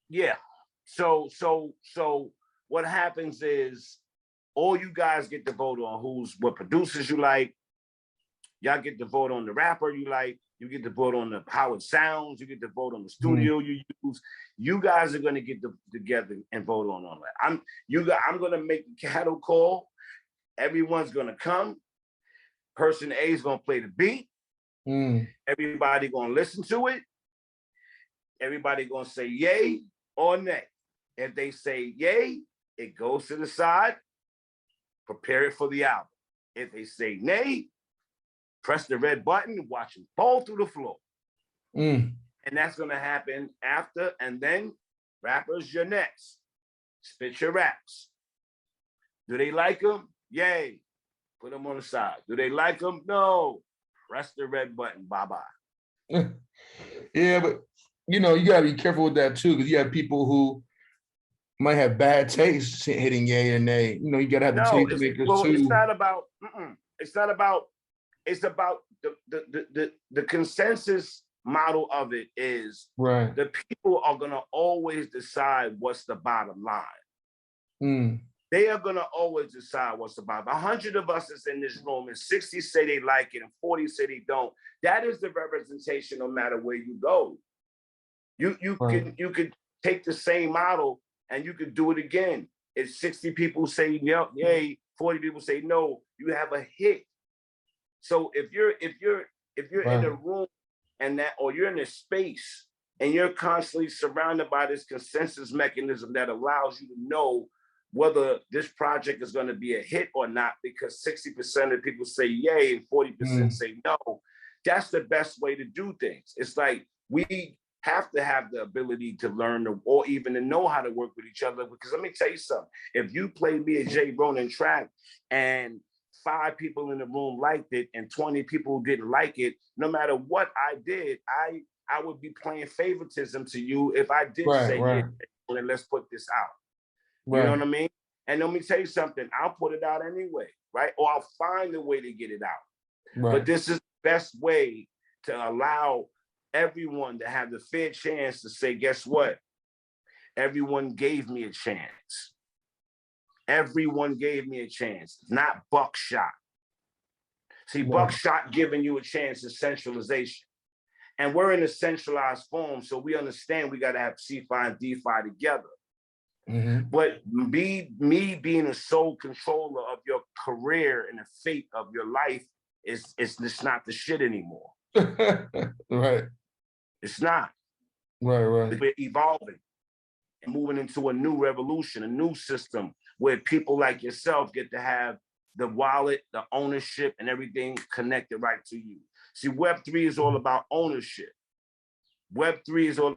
Yeah. So what happens is all you guys get to vote on what producers you like. Y'all get to vote on the rapper you like. You get to vote on how it sounds. You get to vote on the studio you use. You guys are going to get together and vote on all that. I'm going to make the cattle call. Everyone's going to come. Person A is going to play the beat. Everybody going to listen to it. Everybody going to say yay or nay. If they say yay, it goes to the side. Prepare it for the album. If they say nay, press the red button and watch them fall through the floor. And that's going to happen after. And then rappers, you're next. Spit your raps. Do they like them? Yay. Put them on the side. Do they like them? No. Press the red button. Bye-bye. Yeah, but you know, you gotta be careful with that too, because you have people who might have bad taste hitting yay and nay. You know, you gotta have the taste makers too. It's not about. It's not about. It's about the consensus model of it is the people are gonna always decide what's the bottom line. They are gonna always decide what's the bottom. 100 of us is in this room, and 60 say they like it, and 40 say they don't. That is the representation, no matter where you go. You can take the same model and you could do it again. If 60 people say yay, 40 people say no, you have a hit. So if you're in a room and that, or you're in a space and you're constantly surrounded by this consensus mechanism that allows you to know whether this project is going to be a hit or not, because 60% of people say yay and 40% say no. That's the best way to do things. It's like we have to have the ability to learn or even to know how to work with each other. Because let me tell you something. If you play me a J-Ronin track and 5 people in the room liked it and 20 people didn't like it, no matter what I did, I would be playing favoritism to you if I did say, yeah, let's put this out. You know what I mean? And let me tell you something, I'll put it out anyway, right? Or I'll find a way to get it out. But this is the best way to allow everyone to have the fair chance to say, guess what? Everyone gave me a chance. Everyone gave me a chance, not Buckshot. See, Buckshot giving you a chance is centralization. And we're in a centralized form, so we understand we got to have C-Fi and D-Fi together. But me being a sole controller of your career and the fate of your life is it's not the shit anymore. It's not. We're evolving and moving into a new revolution, a new system where people like yourself get to have the wallet, the ownership, and everything connected right to you. See, Web3 is all about ownership. Web3 is all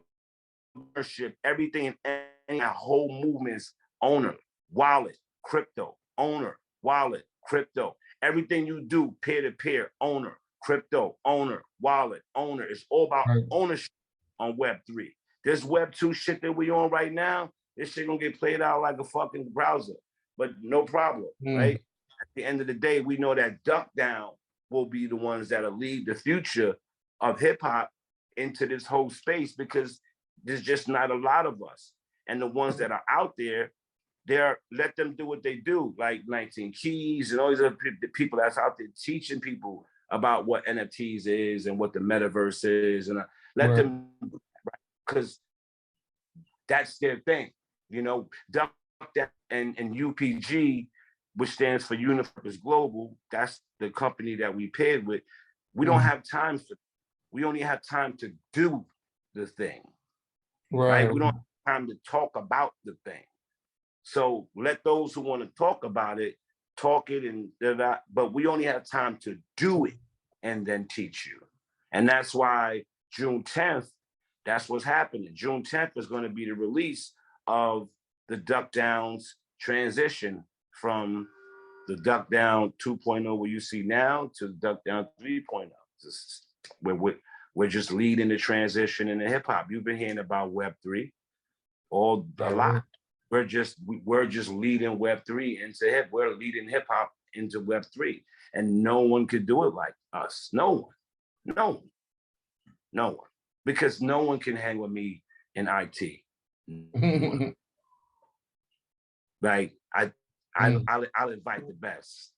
ownership. Everything and that whole movement is owner, wallet, crypto, owner, wallet, crypto. Everything you do, peer-to-peer, owner, crypto, owner, wallet, owner. It's all about ownership on Web3. This Web2 shit that we on right now, this shit gonna get played out like a fucking browser, but no problem, right? At the end of the day, we know that Duckdown will be the ones that'll lead the future of hip hop into this whole space, because there's just not a lot of us. And the ones that are out there, let them do what they do, like 19 Keys and all these other people that's out there teaching people about what NFTs is and what the metaverse is, and let them, because that's their thing, you know. Duckdown and UPG, which stands for Unipurpose Global, that's the company that we paired with. We don't have time for, we only have time to do the thing, right? We don't have time to talk about the thing. So let those who want to talk about it, talk it, and but we only have time to do it and then teach you. And that's why June 10th, that's what's happening. June 10th is going to be the release of the Duckdown's transition from the Duckdown 2.0 where you see now to the Duckdown 3.0. We're just leading the transition in the hip hop. You've been hearing about Web3 a lot. We're just leading Web3 into hip. We're leading hip hop into Web3, and no one could do it like us. No one, because no one can hang with me in IT. Like I'll invite the best,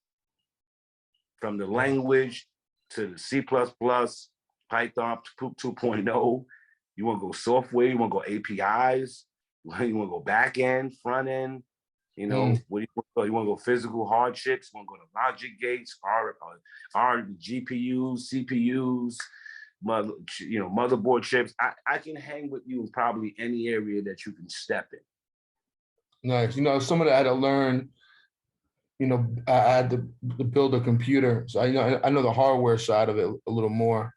from the language to the C++, Python 2.0. You want to go software? You want to go APIs? You want to go back end, front end? You know, what do you want to go? You want to go physical hard chips? You want to go to logic gates, GPUs, CPUs, motherboard chips? I can hang with you in probably any area that you can step in. Nice. You know, someone that I had to learn, you know, I had to build a computer. So I know the hardware side of it a little more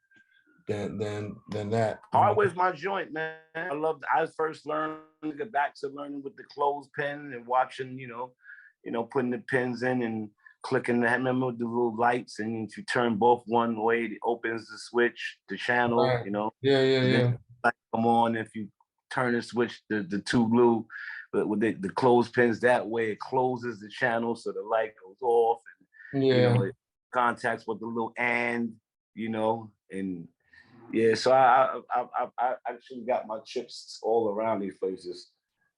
than that. Hardware's my joint, man. I first learned to get back to learning with the clothespin and watching, putting the pins in and clicking the, remember the little lights, and if you turn both one way, it opens the switch, the channel, Yeah. Light come on. If you turn the switch, the two blue, but with the clothespins that way, it closes the channel so the light goes off, and it contacts with the little and. So I actually got my chips all around these places.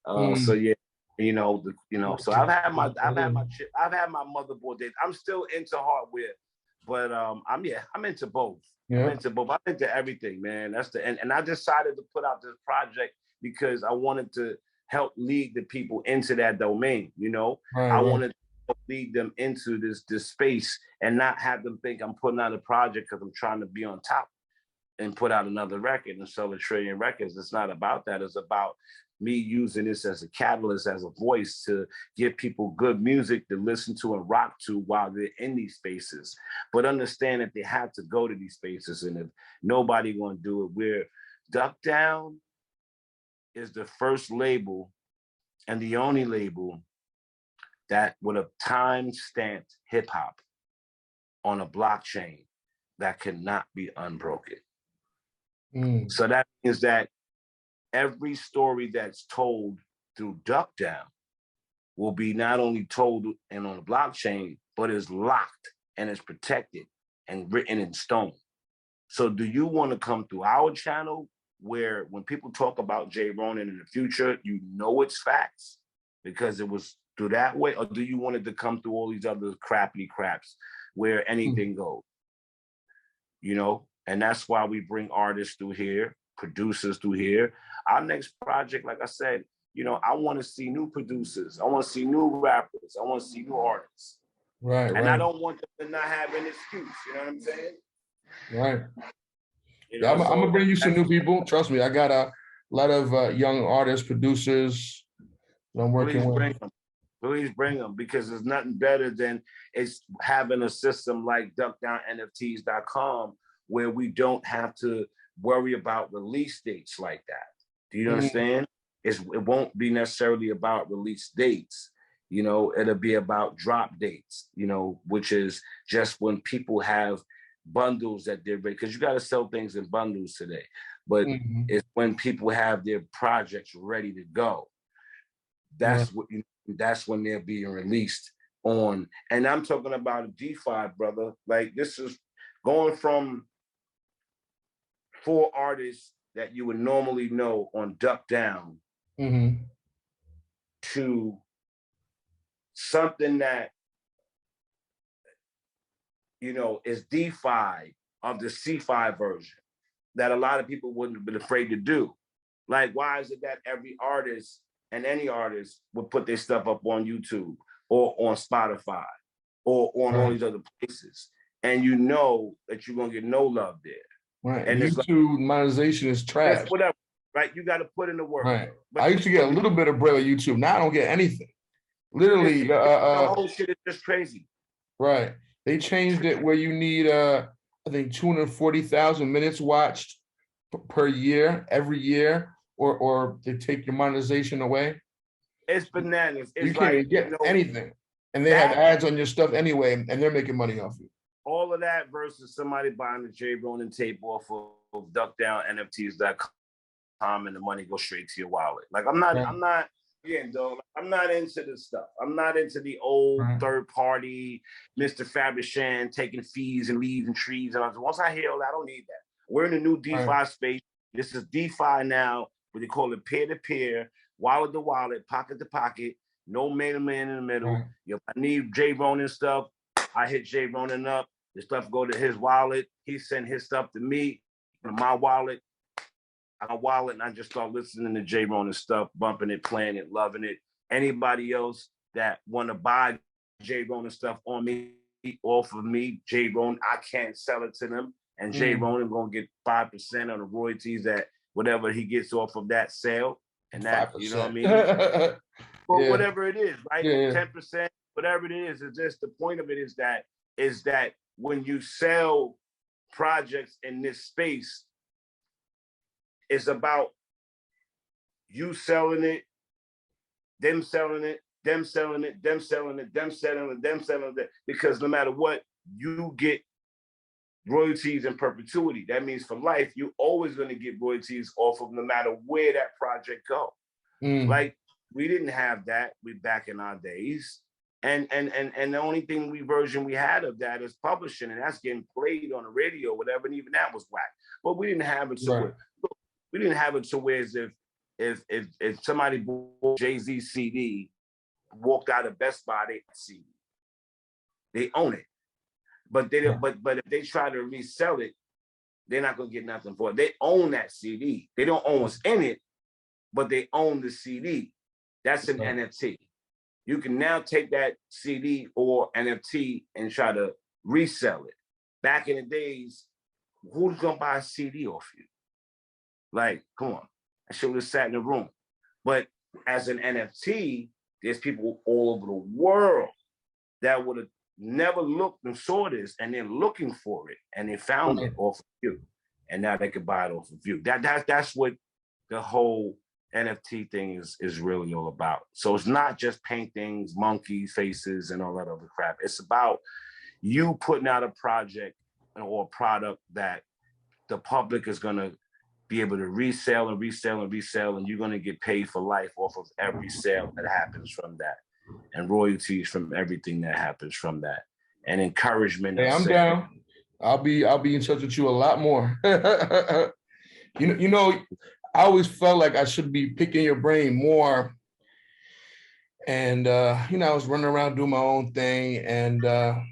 So yeah, so I've had my chip, I've had my motherboard days. I'm still into hardware, but I'm into both. I'm into everything, man. That's and I decided to put out this project because I wanted to help lead the people into that domain. I wanted to help lead them into this space and not have them think I'm putting out a project because I'm trying to be on top. and put out another record and sell 1 trillion records. It's not about that. It's about me using this as a catalyst, as a voice to give people good music to listen to and rock to while they're in these spaces. But understand that they have to go to these spaces, and if nobody gonna do it, we're Duckdown is the first label and the only label that would have time-stamped hip hop on a blockchain that cannot be unbroken. So that means that every story that's told through Duckdown will be not only told and on a blockchain, but is locked and is protected and written in stone. So do you want to come through our channel where when people talk about J-Ronin in the future, you know it's facts because it was through that way? Or do you want it to come through all these other crappy craps where anything goes? You know, and that's why we bring artists through here, producers through here. Our next project, like I said, you know, I want to see new producers. I want to see new rappers. I want to see new artists. Right, and I don't want them to not have an excuse. You know what I'm saying? Right. You know, I'm gonna bring you some new people. Trust me, I got a lot of young artists, producers that I'm working with. Please bring them, because there's nothing better than it's having a system like DuckdownNFTs.com where we don't have to worry about release dates like that. Do you understand? It won't be necessarily about release dates. You know, it'll be about drop dates, you know, which is just when people have bundles that they're ready, because you got to sell things in bundles today. But it's when people have their projects ready to go. That's what that's when they're being released on. And I'm talking about a DeFi, brother. Like, this is going from 4 artists that you would normally know on Duckdown to something that, you know, is DeFi of the CeFi version that a lot of people wouldn't have been afraid to do. Like, why is it that every artist and any artist would put their stuff up on YouTube or on Spotify or on all these other places, and you know that you're gonna get no love there? Right. And YouTube monetization is trash. Whatever. Right. You got to put in the work. Right. But I used to get a little bit of bread on YouTube. Now I don't get anything. Literally, the whole shit is just crazy. Right. They changed it where you need I think 240,000 minutes watched per year, every year, or they take your monetization away. It's bananas. It's you can't even get anything. And they have ads on your stuff anyway, and they're making money off you. All of that versus somebody buying the J-Ronin tape off of DuckdownNFTs.com and the money goes straight to your wallet. Like, I'm not again, though, I'm not into this stuff. I'm not into the old third party, Mr. Fabrichan taking fees and leaves and trees. And once I hear all that, I don't need that. We're in a new DeFi space. This is DeFi now, but they call it peer-to-peer, wallet to wallet, pocket to pocket, no middleman in the middle. If I need J-Ronin stuff, I hit J-Ronin up. The stuff go to his wallet. He send his stuff to me, to my wallet. And I just start listening to J-Ronin stuff, bumping it, playing it, loving it. Anybody else that want to buy J-Ronin stuff on me, off of me, J-Ronin, I can't sell it to them. And J-Ronin gonna get 5% on the royalties that whatever he gets off of that sale. And that, 5%. You know what I mean? But whatever it is, right? 10%, whatever it is just the point of it is that when you sell projects in this space, it's about you selling it, them selling it, them selling it, them selling it, them selling it, them selling it. Because no matter what, you get royalties in perpetuity. That means for life, you're always going to get royalties off of no matter where that project go. Like, we didn't have that back in our days. And the only version we had of that is publishing, and that's getting played on the radio, whatever, and even that was whack. But we didn't have it to we didn't have it to where as if somebody bought Jay-Z CD, walked out of Best Buy, they CD. They own it. But they but if they try to resell it, they're not gonna get nothing for it. They own that CD. They don't own what's in it, but they own the CD. That's an NFT. You can now take that CD or NFT and try to resell it. Back in the days, who's gonna buy a CD off you? Like, come on, I should have sat in the room. But as an NFT, there's people all over the world that would have never looked and saw this, and they're looking for it, and they found it off of you, and now they could buy it off of you. That's what the whole NFT thing is really all about. So it's not just paintings, monkey faces, and all that other crap. It's about you putting out a project or a product that the public is gonna be able to resell and resell and resell, and you're gonna get paid for life off of every sale that happens from that, and royalties from everything that happens from that, and encouragement. Hey, I'm down. I'll be in touch with you a lot more. you know, I always felt like I should be picking your brain more. And I was running around doing my own thing, and the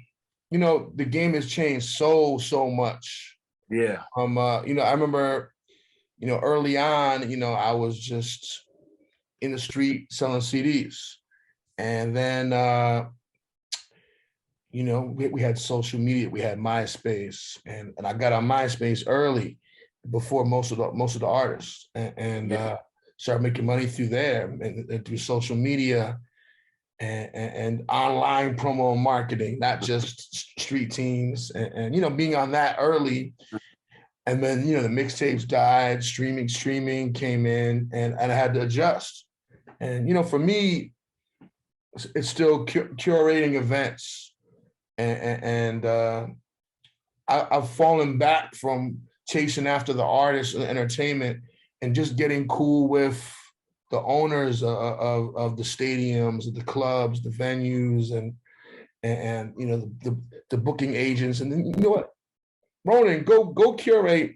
game has changed so much. Yeah. I remember, early on, I was just in the street selling CDs. And then we had social media, we had MySpace, and I got on MySpace early before most of the artists, and started making money through there and through social media and online promo marketing, not just street teams, and being on that early. And then the mixtapes died, streaming came in, and I had to adjust. And for me, it's still curating events, and I've fallen back from chasing after the artists and entertainment, and just getting cool with the owners of the stadiums, of the clubs, the venues, and the booking agents. And then you know what, Ronin, go curate.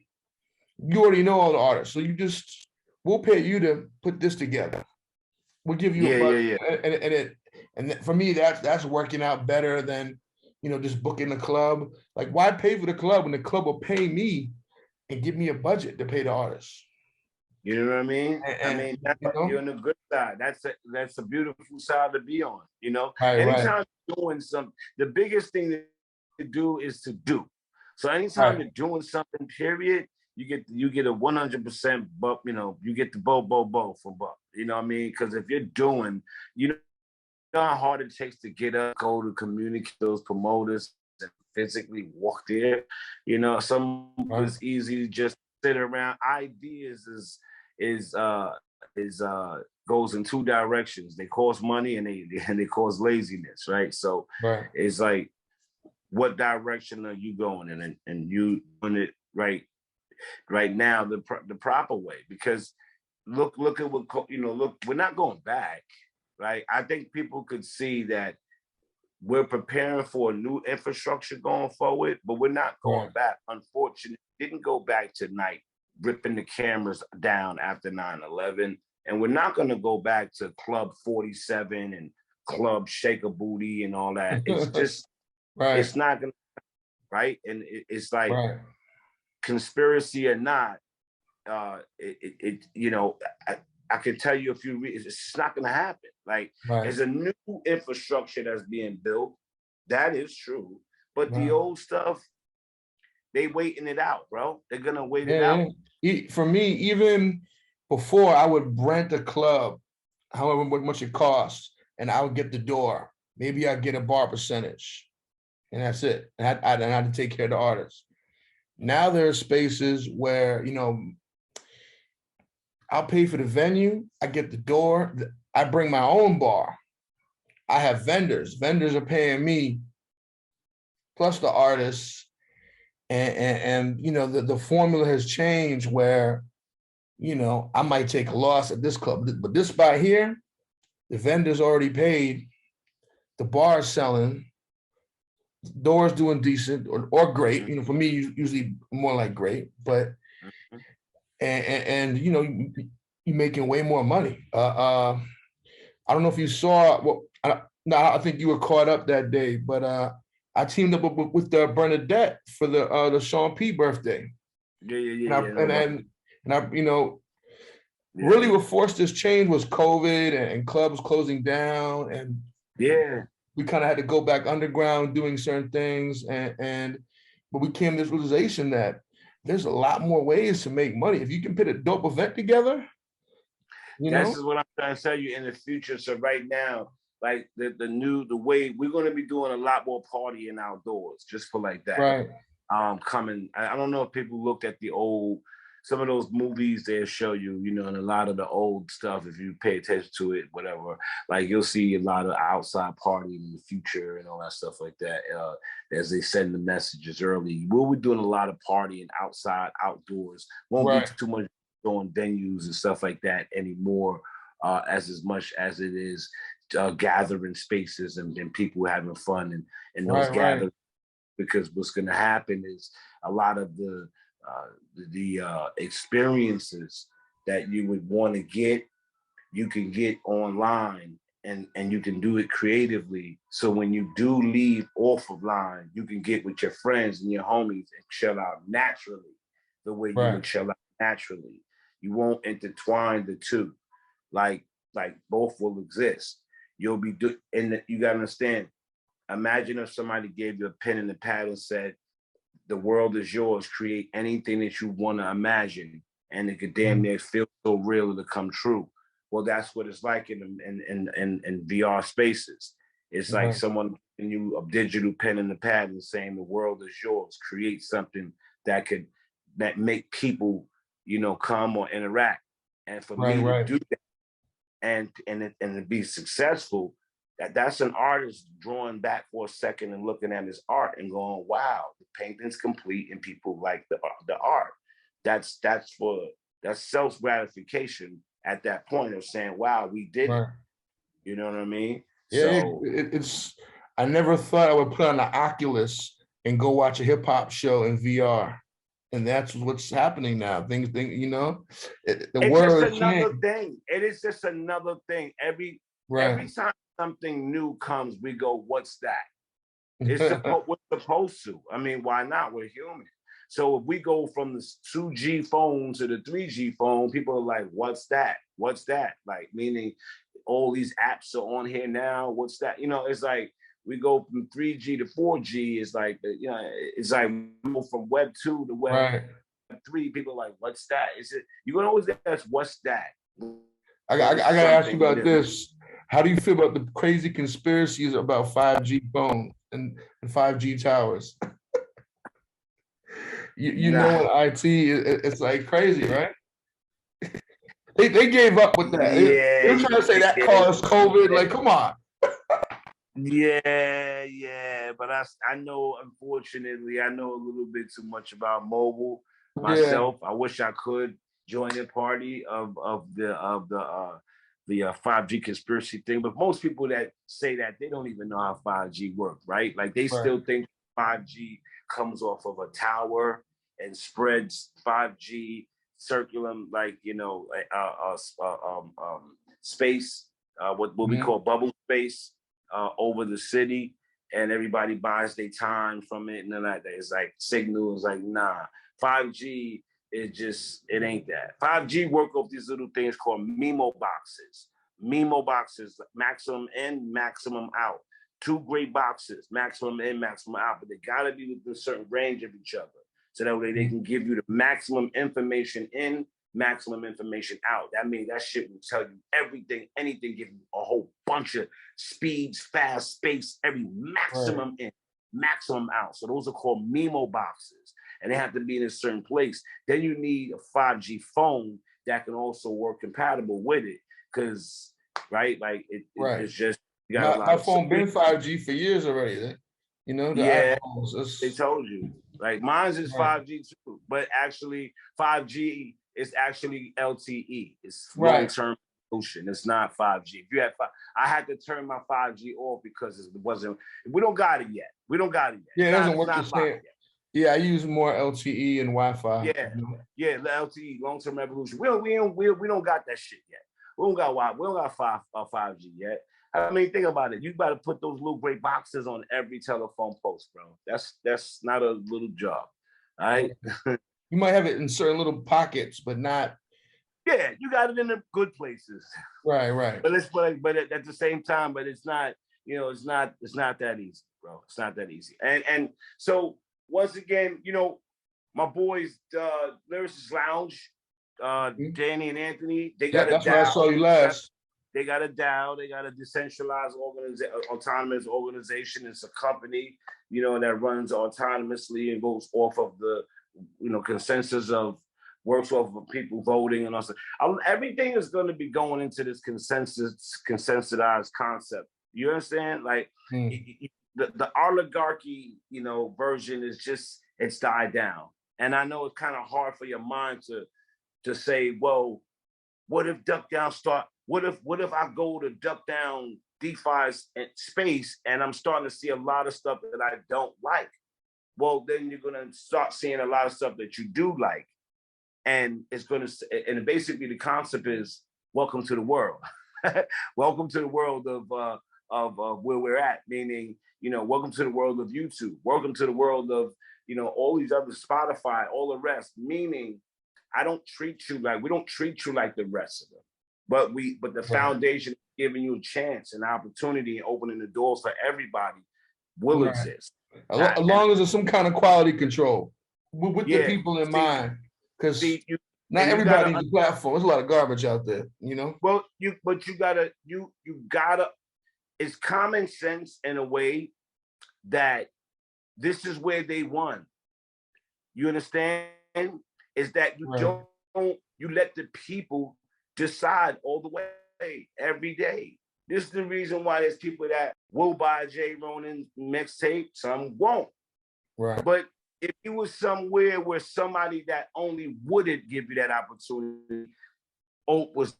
You already know all the artists, so we'll pay you to put this together. We'll give you a budget, and for me, that's working out better than just booking the club. Like, why pay for the club when the club will pay me and give me a budget to pay the artists? You know what I mean? You're on the good side. That's a beautiful side to be on. Anytime you're doing something, the biggest thing to do is to do. So anytime you're doing something, period, you get a 100% bump. You get the bo for buck. You know what I mean? Because if you're doing, know how hard it takes to get up, go to communicate those promoters, and physically walk there. Some it's easy to just sit around. Ideas goes in two directions. They cost money and they cause laziness, right? So it's like, what direction are you going in, and you doing it right now the proper way? Because look at what we're not going back, right? I think people could see that we're preparing for a new infrastructure going forward, but we're not going back. Unfortunately, didn't go back tonight, ripping the cameras down after 9/11. And we're not going to go back to Club 47 and Club Shake a Booty and all that. It's just, it's not going to, right? And it's like, conspiracy or not, I can tell you a few reasons. It's not going to happen. Like, there's a new infrastructure that's being built. That is true. But the old stuff, they waiting it out, bro. They're going to wait it out. For me, even before, I would rent a club, however much it costs, and I would get the door. Maybe I'd get a bar percentage, and that's it. And I had to take care of the artists. Now there are spaces where, I'll pay for the venue, I get the door, I bring my own bar. I have vendors. Vendors are paying me, plus the artists. And the formula has changed where, I might take a loss at this club, but this spot here, the vendor's already paid, the bar's selling, door's doing decent or great. For me, usually more like great, but and you're making way more money. I don't know if you saw I think you were caught up that day, but I teamed up with Bernadette for the Sean P birthday. And I really what forced this change was COVID and clubs closing down, and we kind of had to go back underground doing certain things, but we came to this realization that there's a lot more ways to make money. If you can put a dope event together, This is what I'm trying to tell you in the future. So right now, like the way we're going to be doing a lot more partying outdoors, just for like that. Right. Coming. I don't know if people looked at some of those movies they'll show you, and a lot of the old stuff, if you pay attention to it, whatever, like you'll see a lot of outside partying in the future and all that stuff like that. As they send the messages early, we'll be doing a lot of partying outside, outdoors. Won't be too much on venues and stuff like that anymore, as much as it is gathering spaces and people having fun and those gatherings. Because what's going to happen is a lot of the experiences that you would want to get, you can get online, and you can do it creatively. So when you do leave off of line, you can get with your friends and your homies and chill out naturally, the way you would chill out naturally. You won't intertwine the two, like both will exist. You'll be and you gotta understand. Imagine if somebody gave you a pen and a pad and said, "The world is yours. Create anything that you want to imagine, and it could damn near feel so real to come true." Well, that's what it's like in VR spaces. It's like someone giving you a digital pen and a pad and saying, "The world is yours. Create something that make people, come or interact." And for me to do that and to be successful, that's an artist drawing back for a second and looking at his art and going, "Wow, the painting's complete and people like the art." That's self-gratification at that point of saying, "Wow, we did it." You know what I mean? Yeah, so I never thought I would put on the Oculus and go watch a hip hop show in VR. And that's what's happening now. Things, the world is another thing. It is just another thing. Every time something new comes, we go, "What's that?" We're supposed to. I mean, why not? We're human. So if we go from the 2G phone to the 3G phone, people are like, "What's that? What's that?" Like, meaning all these apps are on here now. What's that? It's like we go from 3G to 4G. It's like, it's like we go from Web 2 to Web 3. People are like, "What's that?" You're going to always ask, "What's that?" I got to ask you about this. How do you feel about the crazy conspiracies about 5G phones and 5G towers? you know, in IT, it's like crazy, right? They gave up with that. They're trying to say that caused COVID. Like, come on. Yeah. But I know, unfortunately, I know a little bit too much about mobile myself. I wish I could join the party of the 5G conspiracy thing, but most people that say that, they don't even know how 5G works, right? Like they still think 5G comes off of a tower and spreads 5G circulum, like space, what we call bubble space, over the city, and everybody buys their time from it, and then it's like signals. Like, nah, 5G. It ain't that. 5G work off these little things called MIMO boxes. MIMO boxes, maximum in, maximum out. 2 great boxes, maximum in, maximum out, but they gotta be within a certain range of each other. So that way they can give you the maximum information in, maximum information out. That means that shit will tell you everything, anything, give you a whole bunch of speeds, fast, space, every maximum in, maximum out. So those are called MIMO boxes. And they have to be in a certain place. Then you need a 5G phone that can also work compatible with it. Because, it's just, you got my phone been 5G for years already. iPhones, they told you. Like, mine's is 5G too, but actually 5G is actually LTE. It's long-term solution. It's not 5G. If you had I had to turn my 5G off because it wasn't. We don't got it yet. Yeah, it doesn't work the same. Yeah, I use more LTE and Wi-Fi. Yeah, the LTE, long-term evolution. We don't got that shit yet. We don't got 5G yet. I mean, think about it. You got to put those little gray boxes on every telephone post, bro. That's not a little job, all right? You might have it in certain little pockets, but not. Yeah, you got it in the good places. Right. But at the same time, but it's not. It's not that easy, bro. It's not that easy. And so once again, My boys, Lyricist Lounge, Danny and Anthony, they got that's where I saw you last. They got a DAO. They got a decentralized autonomous organization. It's a company, that runs autonomously and goes off of the, consensus of, works off of people voting and also. Everything is going to be going into this consensusized concept. You understand? Like the oligarchy, version is just, it's died down. And I know it's kind of hard for your mind to say, well, what if Duckdown start? What if I go to Duckdown DeFi's space and I'm starting to see a lot of stuff that I don't like? Well, then you're gonna start seeing a lot of stuff that you do like, and and basically the concept is welcome to the world, welcome to the world of where we're at. Meaning, welcome to the world of YouTube, welcome to the world of all these other Spotify, all the rest. Meaning, we don't treat you like the rest of them. But the foundation giving you a chance, an opportunity, and opening the doors for everybody will exist. As long as there's some kind of quality control with the people in mind, because not everybody's a platform. There's a lot of garbage out there, Well, you gotta. It's common sense in a way that this is where they won. You understand? Is that you let the people decide all the way, every day. This is the reason why there's people that will buy J-Ronin mixtape, some won't. Right. But if you was somewhere where somebody that only wouldn't give you that opportunity was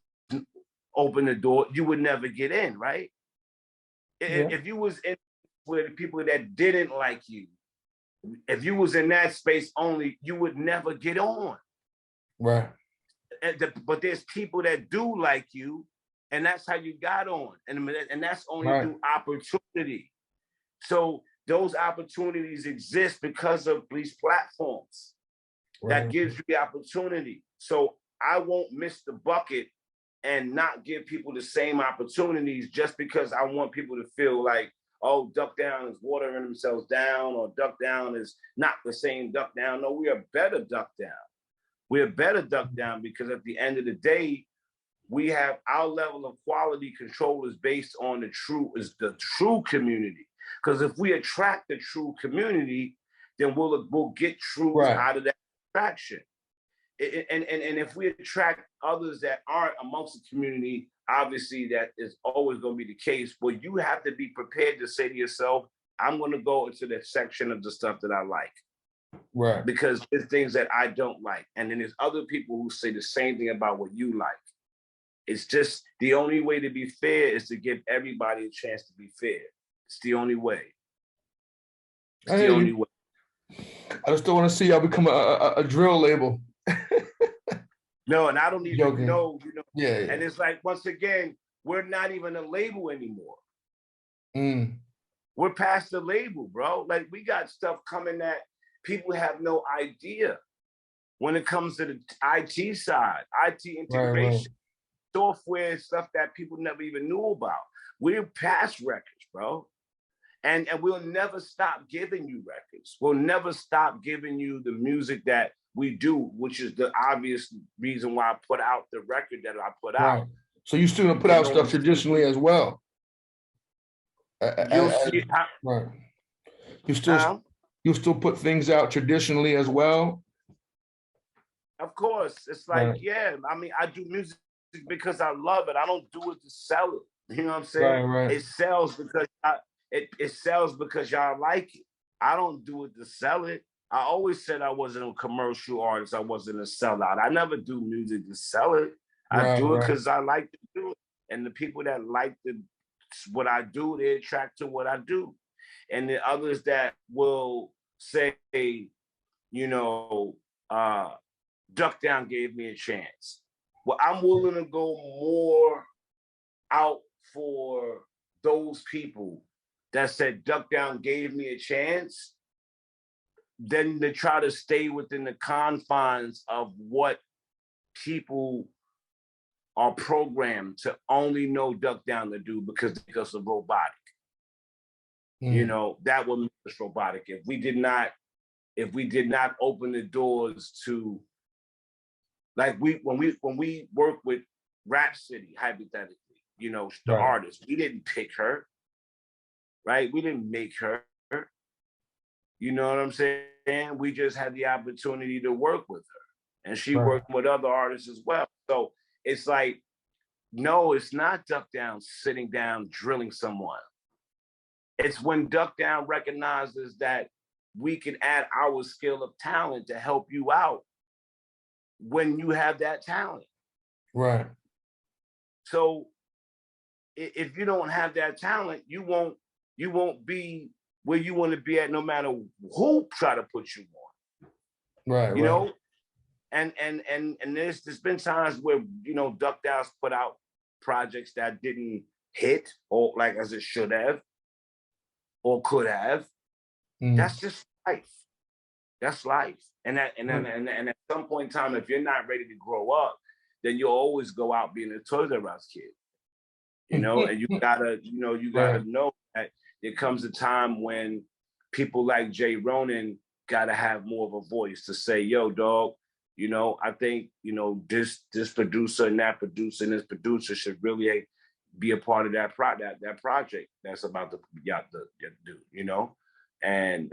open the door, you would never get in, right? If you was in where the people that didn't like you, if you was in that space only, you would never get on. Right. But there's people that do like you, and that's how you got on, and that's only through opportunity. So those opportunities exist because of these platforms that gives you the opportunity. So I won't miss the bucket and not give people the same opportunities just because I want people to feel like, oh, Duckdown is watering themselves down, or Duckdown is not the same Duckdown. No, we are better Duckdown. We're better Duckdown because at the end of the day, we have our level of quality control is based on the true community. Because if we attract the true community, then we'll get truths out of that attraction. And if we attract others that aren't amongst the community, obviously that is always going to be the case. But you have to be prepared to say to yourself, I'm going to go into the section of the stuff that I like. Right. Because there's things that I don't like. And then there's other people who say the same thing about what you like. It's just the only way to be fair is to give everybody a chance to be fair. It's the only way. It's the only way. I just don't want to see y'all become a drill label. No, and I don't even know, Yeah. And it's like, once again, we're not even a label anymore. We're past the label, bro. Like, we got stuff coming that people have no idea when it comes to the IT side, IT integration, software stuff that people never even knew about. We're past records, bro. And we'll never stop giving you records. We'll never stop giving you the music that we do, which is the obvious reason why I put out the record that I put out. So you still put out stuff traditionally as well? You'll see. You still put things out traditionally as well? Of course. It's like, I mean, I do music because I love it. I don't do it to sell it. You know what I'm saying? It sells because it sells because y'all like it. I don't do it to sell it. I always said I wasn't a commercial artist. I wasn't a sellout. I never do music to sell it. I do it because I like to do it. And the people that like what I do, they attract to what I do. And the others that will say, Duckdown gave me a chance. Well, I'm willing to go more out for those people that said Duckdown gave me a chance than to try to stay within the confines of what people are programmed to only know Duckdown to do because they are robotic. That would make us robotic. If we did not if we did not open the doors to, like when we work with Rap City, hypothetically, you know, the artist, we didn't pick her, right? We didn't make her. You know what I'm saying? We just had the opportunity to work with her, and she worked with other artists as well. So it's like, no, it's not Duckdown sitting down drilling someone. It's when Duckdown recognizes that we can add our skill of talent to help you out when you have that talent. Right. So if you don't have that talent, you won't be where you want to be at, no matter who try to put you on. Right. You know? And there's been times where, you know, Duckdown's put out projects that didn't hit or like as it should have or could have. That's just life. That's life. And at some point in time, if you're not ready to grow up, then you'll always go out being a Toys R Us kid. You know, and you gotta know that there comes a time when people like J-Ronin gotta have more of a voice to say, yo, dog, you know, I think, you know, this producer and that producer and this producer should really be a part of that project that's about to do, you know? And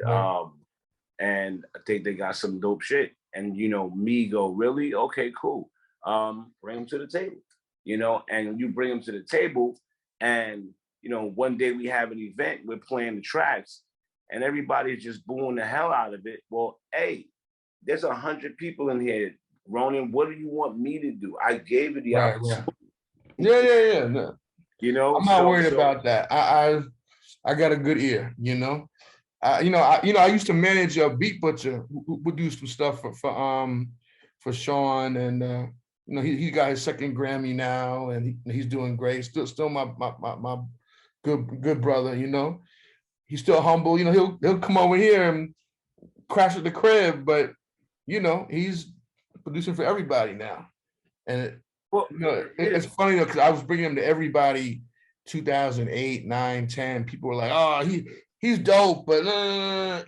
and I think they got some dope shit. And you know, me go, really? Okay, cool. Bring them to the table, you know, and you bring them to the table and you know, one day we have an event, we're playing the tracks and everybody's just booing the hell out of it. Well, hey, there's 100 people in here. Ronin, what do you want me to do? I gave you the opportunity. Yeah. No. You know, I'm not worried about that. I got a good ear, you know. I used to manage a Beat Butcher who would do some stuff for Sean, and you know, he got his second Grammy now, and he's doing great. Still my good brother, you know. He's still humble, you know. He'll come over here and crash at the crib, but you know, he's producing for everybody now. And it's funny though, because I was bringing him to everybody 2008, 9, 10. People were like, oh, he's dope, but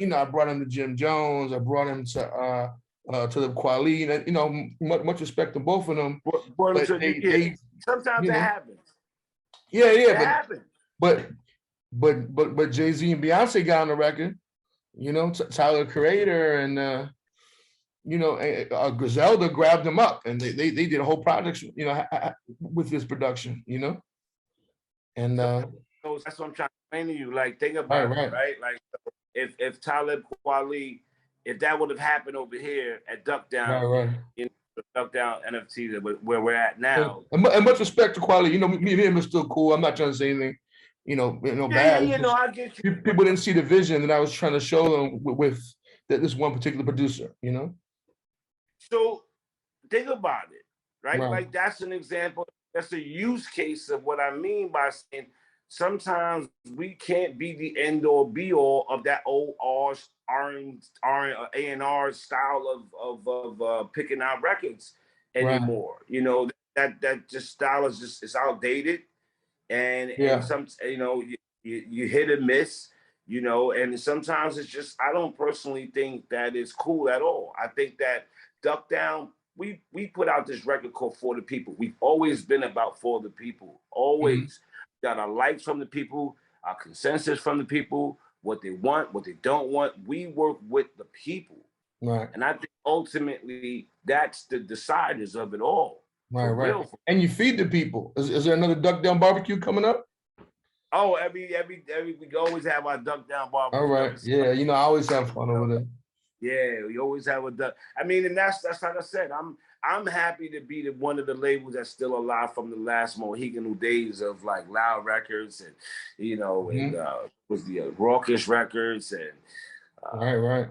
you know, I brought him to Jim Jones, I brought him to the Kweli, and you know, much respect to both of them. But sometimes it happens. Yeah, it happens. But Jay-Z and Beyonce got on the record, you know, Tyler Creator and you know, Griselda grabbed them up, and they did a whole project, you know, with this production, you know, and so that's what I'm trying to explain to you. Like, think about it, right? Like, if Talib Kweli, if that would have happened over here at Duckdown, you know, Duckdown NFT, where we're at now, and much respect to Kweli, you know, me and him is still cool. I'm not trying to say anything, you know, bad. Yeah, you know, I get you. People didn't see the vision that I was trying to show them with this one particular producer, you know. So think about it, right? Like that's an example. That's a use case of what I mean by saying sometimes we can't be the end or be all of that old A&R style of picking out records anymore. You know, that just style is just, it's outdated, and some, you know, you hit and miss. You know, and sometimes it's just, I don't personally think that it's cool at all. I think that Duckdown, we put out this record called For the People. We've always been about for the people. Always got our likes from the people, our consensus from the people, what they want, what they don't want. We work with the people. Right. And I think ultimately that's the deciders of it all. Right. And you feed the people. Is there another Duckdown barbecue coming up? Oh, every we always have our Duckdown barbecue. All right. Yeah, you know, I always have fun over there. Yeah, we always have a duck. I mean, and that's like I said, I'm happy to be one of the labels that's still alive from the last Mohican days of like Loud Records and, you know, and was the Raucous Records and right.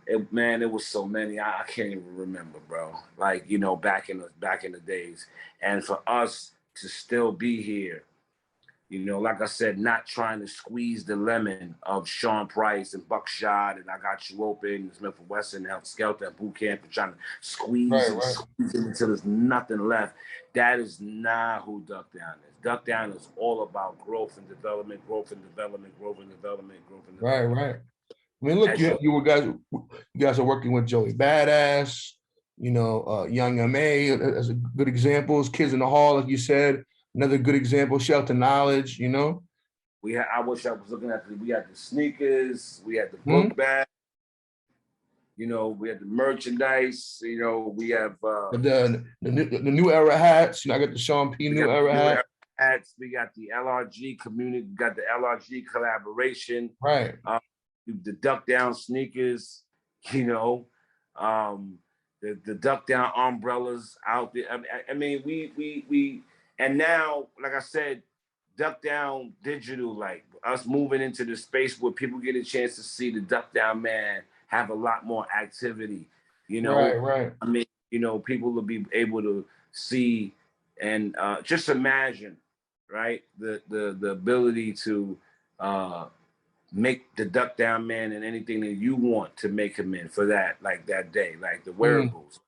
It was so many. I can't even remember, bro. Like, you know, back in the days, and for us to still be here. You know, like I said, not trying to squeeze the lemon of Sean Price and Buckshot and I Got You Open, Smith & Wesson, Help Skelter, and Bootcamp, and trying to squeeze it until there's nothing left. That is not who Duckdown is. Duckdown is all about growth and development. Right. I mean, look, you guys are working with Joey Badass, Young M.A. as a good examples. Kids in the Hall, like you said, another good example. Shelter Knowledge, I wish I was looking at we had the sneakers, we had the book bag, we had the merchandise, we have the new era hats. I got the Sean P. New era hat. Hats. We got the LRG community, we got the LRG collaboration. Right. The Duckdown sneakers, the Duckdown umbrellas out there. I mean, we and now, like I said, Duckdown digital, like us moving into the space where people get a chance to see the Duckdown man have a lot more activity, Right. I mean, people will be able to see and just imagine, right? The ability to make the Duckdown man and anything that you want to make him in for that, like that day, like the wearables.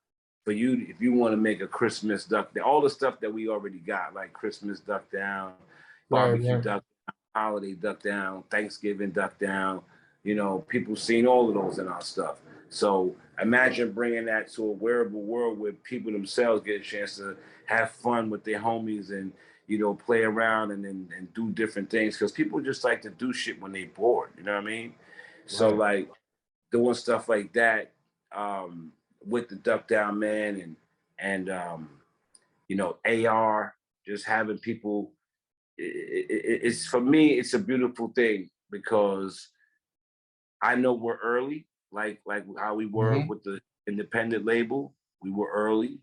For you, if you want to make a Christmas Duckdown, all the stuff that we already got, like Christmas Duckdown, barbecue Duckdown, holiday Duckdown, Thanksgiving Duckdown, people seen all of those in our stuff. So imagine bringing that to a wearable world where people themselves get a chance to have fun with their homies and play around and do different things, because people just like to do shit when they bored. You know what I mean? Right. So like doing stuff like that with the Duckdown man and AR, just having people. It's for me, it's a beautiful thing because I know we're early, like how we were with the independent label. We were early.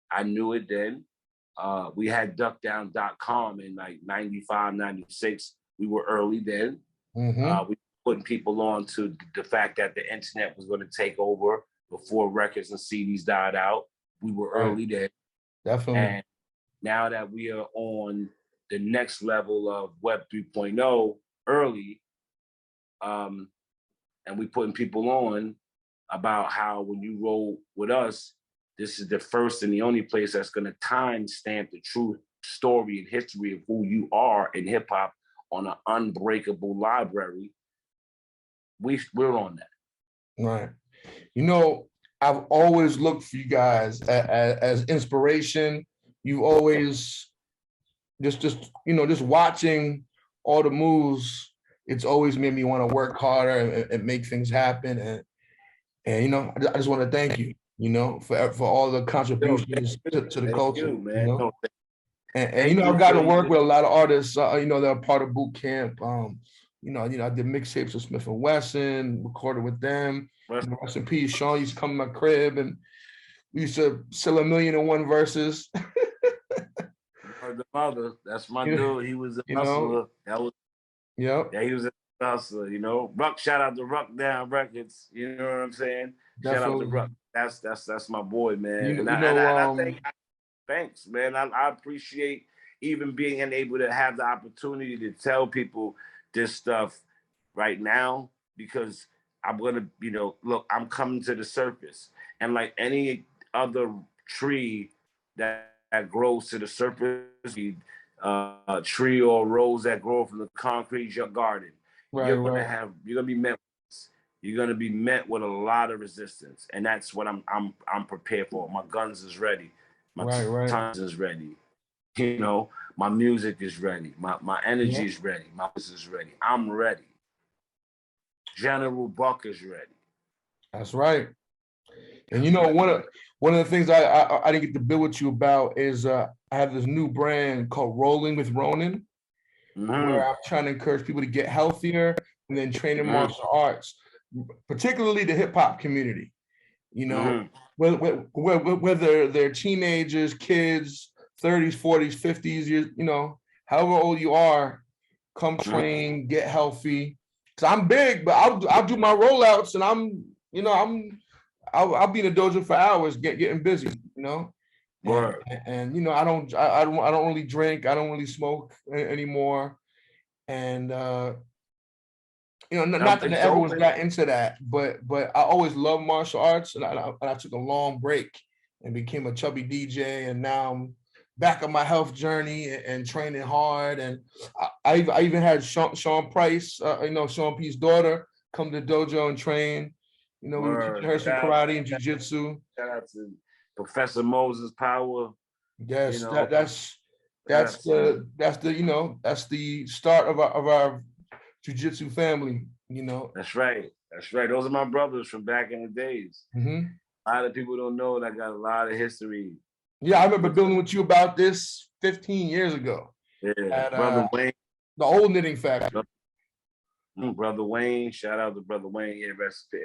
I knew it then. We had duckdown.com in like 95, 96. We were early then. We putting people on to the fact that the internet was going to take over before records and CDs died out. We were early then. Definitely. And now that we are on the next level of Web 3.0 early, and we putting people on about how when you roll with us, this is the first and the only place that's going to time stamp the true story and history of who you are in hip hop on an unbreakable library. We're on that. Right. I've always looked for you guys as inspiration. You've always just watching all the moves. It's always made me want to work harder and make things happen. And I just want to thank you. For all the contributions to the culture. You, man. And I've got to work with a lot of artists, that are part of Bootcamp. I did mixtapes with Smith & Wesson, recorded with them. Rest in peace, Sean used to come to my crib and we used to sell 1,000,001 verses. The mother, that's my dude. He was a hustler. He was a hustler, Shout out to Duckdown Records. You know what I'm saying? Definitely. Shout out to Ruck. That's my boy, man. I think thanks, man. I appreciate even being able to have the opportunity to tell people this stuff right now, because I'm gonna, look, I'm coming to the surface, and like any other tree that grows to the surface, a tree or rose that grow from the concrete your garden, you're gonna be met. You're gonna be met with a lot of resistance, and that's what I'm prepared for. My guns is ready, my tongues is ready. My music is ready, my energy is ready, my voice is ready. I'm ready. General Buck is ready. That's right. And one of the things I didn't get to build with you about is I have this new brand called Rolling with Ronin, where I'm trying to encourage people to get healthier and then train in martial arts, particularly the hip hop community. Whether they're teenagers, kids, 30s, 40s, 50s, years, however old you are, come train, get healthy. Cause I'm big, but I'll do my rollouts, and I'll be in the dojo for hours, getting busy, And I don't really drink, I don't really smoke anymore, and not that everyone's got into that, but I always loved martial arts, and I took a long break and became a chubby DJ, and now I'm back on my health journey and training hard. And I even had Sean Price, Sean P's daughter, come to the dojo and train. You know, we were teaching her some karate and jiu-jitsu. Shout out to Professor Moses Power. Yes, you know, that's the start of our jiu-jitsu family. You know. That's right. Those are my brothers from back in the days. Mm-hmm. A lot of people don't know that I got a lot of history. Yeah, I remember building with you about this 15 years ago. Yeah, at, Brother Wayne. The old knitting factory. Brother Wayne, shout out to Brother Wayne. Yeah,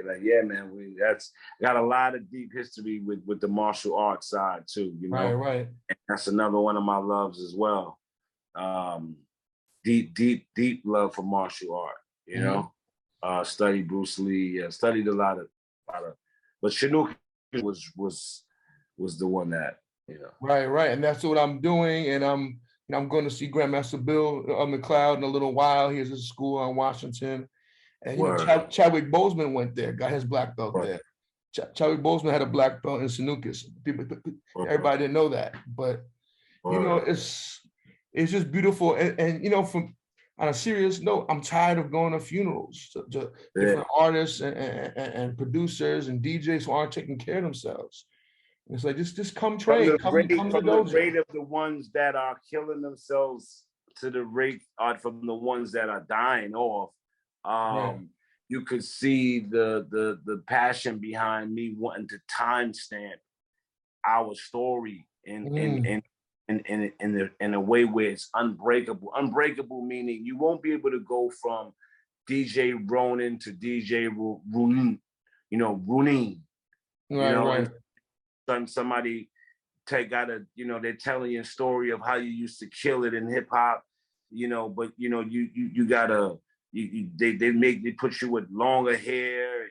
like, yeah, man, that's got a lot of deep history with the martial arts side too. You know, right. And that's another one of my loves as well. Deep love for martial art. You know, studied Bruce Lee. Studied a lot of, but Chinook was the one that, you know. Right, and that's what I'm doing, and I'm going to see Grandmaster Bill on the cloud in a little while. He has a school on Washington, and you know, Chadwick Boseman went there, got his black belt there. Chadwick Boseman had a black belt in Sanukis. Everybody didn't know that, but you know, it's just beautiful, and you know, from on a serious note, I'm tired of going to funerals to different artists and producers and DJs who aren't taking care of themselves. It's like just come train, come to the dojo. The rate of the ones that are killing themselves to the rate from the ones that are dying off. You could see the passion behind me wanting to timestamp our story in a way where it's unbreakable. Unbreakable meaning you won't be able to go from DJ Ronin to DJ J-Ronin, you know, Ronin. Right. Somebody they're telling you a story of how you used to kill it in hip hop, you know, but you know, you gotta they put you with longer hair,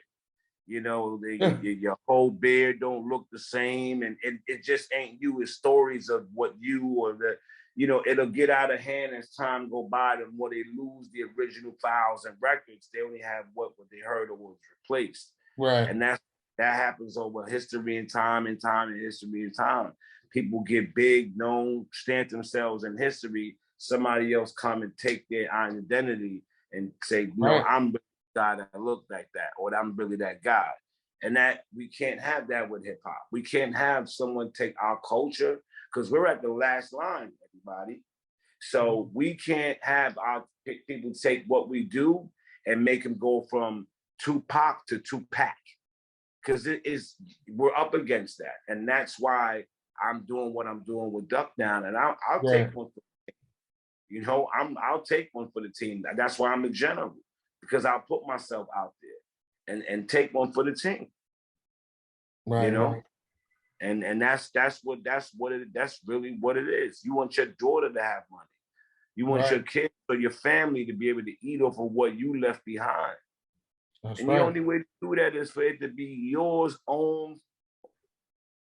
you know, your whole beard don't look the same, and it just ain't you. It's stories of what you or the, you know, it'll get out of hand as time go by. The more they lose the original files and records, they only have what they heard or was replaced. Right. And that happens over history and time and history and time. People get big, known, stamp themselves in history. Somebody else come and take their identity and say, no, I'm really the guy that look like that, or I'm really that guy. And that we can't have that with hip hop. We can't have someone take our culture, because we're at the last line, everybody. So we can't have our people take what we do and make them go from Tupac to Tupac. Because we're up against that, and that's why I'm doing what I'm doing with Duckdown, and I'll take one for the team. You know, I'll take one for the team. That's why I'm a general, because I'll put myself out there and take one for the team. Right. You know, and that's really what it is. You want your daughter to have money. You want your kids or your family to be able to eat off of what you left behind. That's and the only way to do that is for it to be yours own.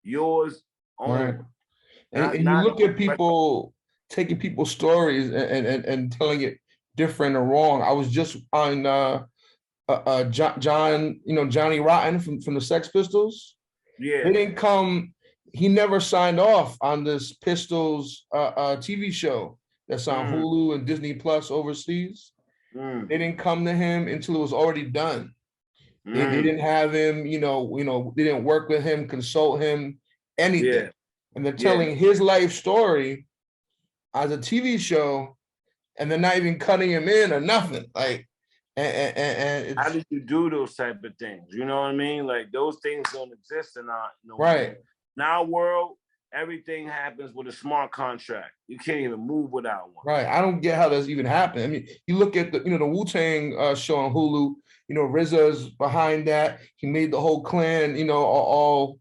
Right. And you look at people taking people's stories and telling it different or wrong. I was just on John, you know, Johnny Rotten from the Sex Pistols. Yeah. They didn't come, he never signed off on this Pistols TV show that's on Hulu and Disney Plus overseas. They didn't come to him until it was already done. They didn't have him, you know, they didn't work with him, consult him, anything. Yeah. And they're telling his life story as a TV show, and they're not even cutting him in or nothing. Like, and how do you do those type of things? You know what I mean? Like, those things don't exist in our in our world. Everything happens with a smart contract. You can't even move without one. Right. I don't get how that's even happened. I mean, you look at the Wu-Tang show on Hulu. You know, RZA's behind that. He made the whole clan, you know, all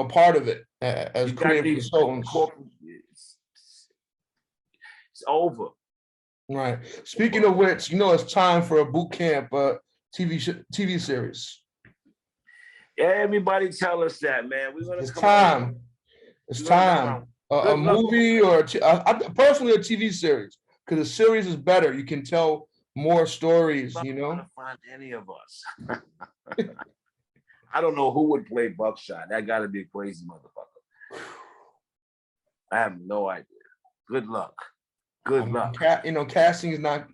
part of it as creative consultants. It's over. Right. Speaking of which, you know, it's time for a boot camp TV series. Yeah, everybody tell us that, man. It's time. It's time. A movie or personally a TV series, because a series is better. You can tell more stories, you know. I'm not gonna find any of us. I don't know who would play Buckshot. That got to be a crazy motherfucker. I have no idea. Good luck. Good luck. You know, casting is not.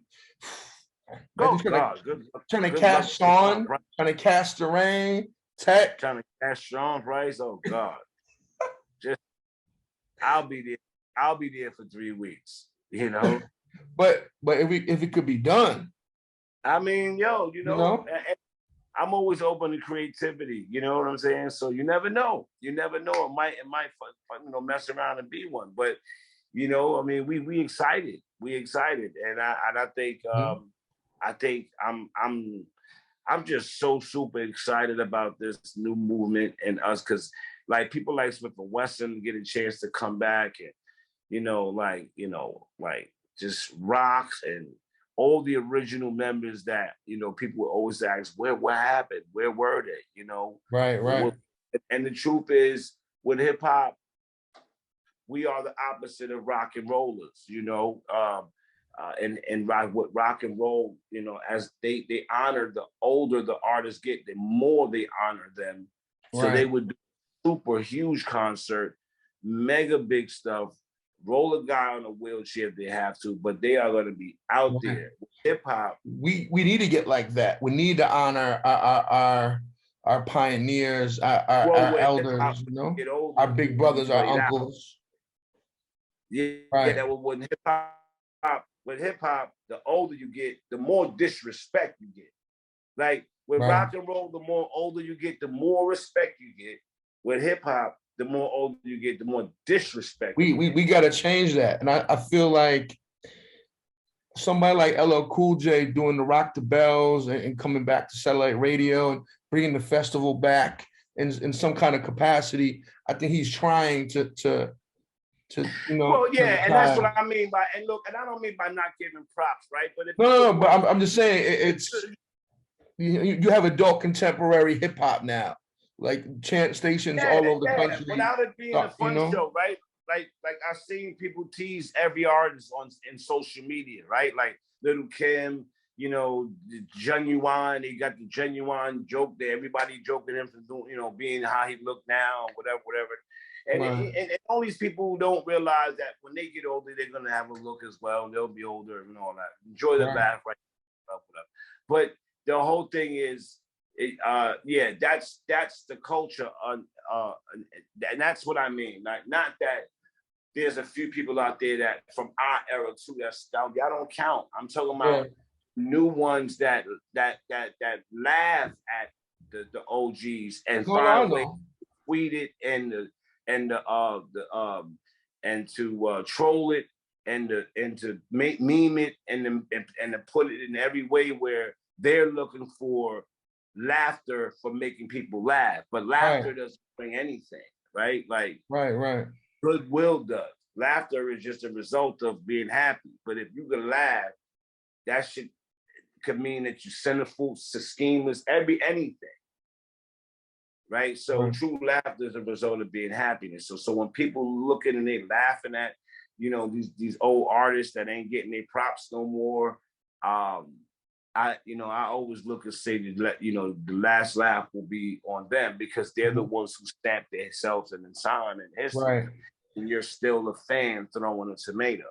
Oh God, good luck. Trying to Good cast luck. Sean, trying to cast Derain, Tech. Trying to cast Sean Price. Oh God. Just I'll be there. I'll be there for 3 weeks, you know. But if it could be done. I mean, yo, you know, I'm always open to creativity. You know what I'm saying? So you never know. You never know. It might, you know, mess around and be one. But you know, I mean, we excited. We excited, and I think I'm just so super excited about this new movement and us, because like people like Smith and Wesson get a chance to come back and like just rocks and all the original members that, you know, people always ask, what happened? Where were they? You know? Right. And the truth is, with hip hop, we are the opposite of rock and rollers, you know? And with rock and roll, you know, as they honor, the older the artists get, the more they honor them. So they would do super huge concert, mega big stuff, roll a guy on a wheelchair if they have to, but they are going to be out there. Hip hop. We need to get like that. We need to honor our pioneers, our elders, you know, older, our big brothers, our uncles. Yeah, that was with hip hop, the older you get, the more disrespect you get. Like with rock and roll, the more older you get, the more respect you get. With hip hop, the more older you get, the more disrespect. We got to change that. And I feel like somebody like LL Cool J doing the Rock the Bells and coming back to satellite radio and bringing the festival back in some kind of capacity. I think he's trying to you know. Well, yeah, and that's what I mean by, and look, and I don't mean by not giving props, right? But no, but I'm just saying it's you have adult contemporary hip hop now. Like chant stations all over the country. Without it being a fun show, right? Like I've seen people tease every artist in social media, right? Like Little Kim, you know, Genuine. He got the Genuine joke there. Everybody joking him for doing, you know, being how he looked now, whatever. And all these people who don't realize that when they get older, they're gonna have a look as well. They'll be older and all that. Enjoy the laugh, right? But the whole thing is, that's the culture, and that's what I mean. Like, not that there's a few people out there that from our era too that's down. I don't count. I'm talking about new ones that laugh at the OGs and find ways to tweet it and to troll it and to meme it and to put it in every way where they're looking for laughter for making people laugh, but laughter doesn't bring anything, right? Like goodwill does. Laughter is just a result of being happy. But if you can laugh, that shit could mean that you centerfold, schemers, anything, right? So true laughter is a result of being happiness. So when people looking and they laughing at, you know, these old artists that ain't getting their props no more, I always look and say that, you know, the last laugh will be on them because they're the ones who stamped themselves in the sign in history. And you're still a fan throwing a tomato.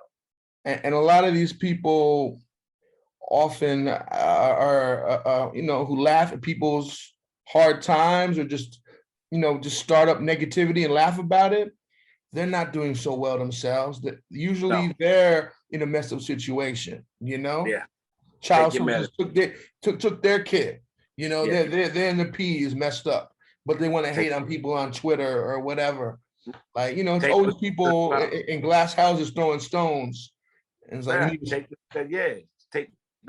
And a lot of these people often are you know, who laugh at people's hard times or just, you know, just start up negativity and laugh about it. They're not doing so well themselves. Usually they're in a messed up situation, you know? Yeah. Child soldiers took their kid. You know, they're in the P's messed up, but they want to hate on people on Twitter or whatever. Like, you know, it's always people in glass houses throwing stones. And it's like, take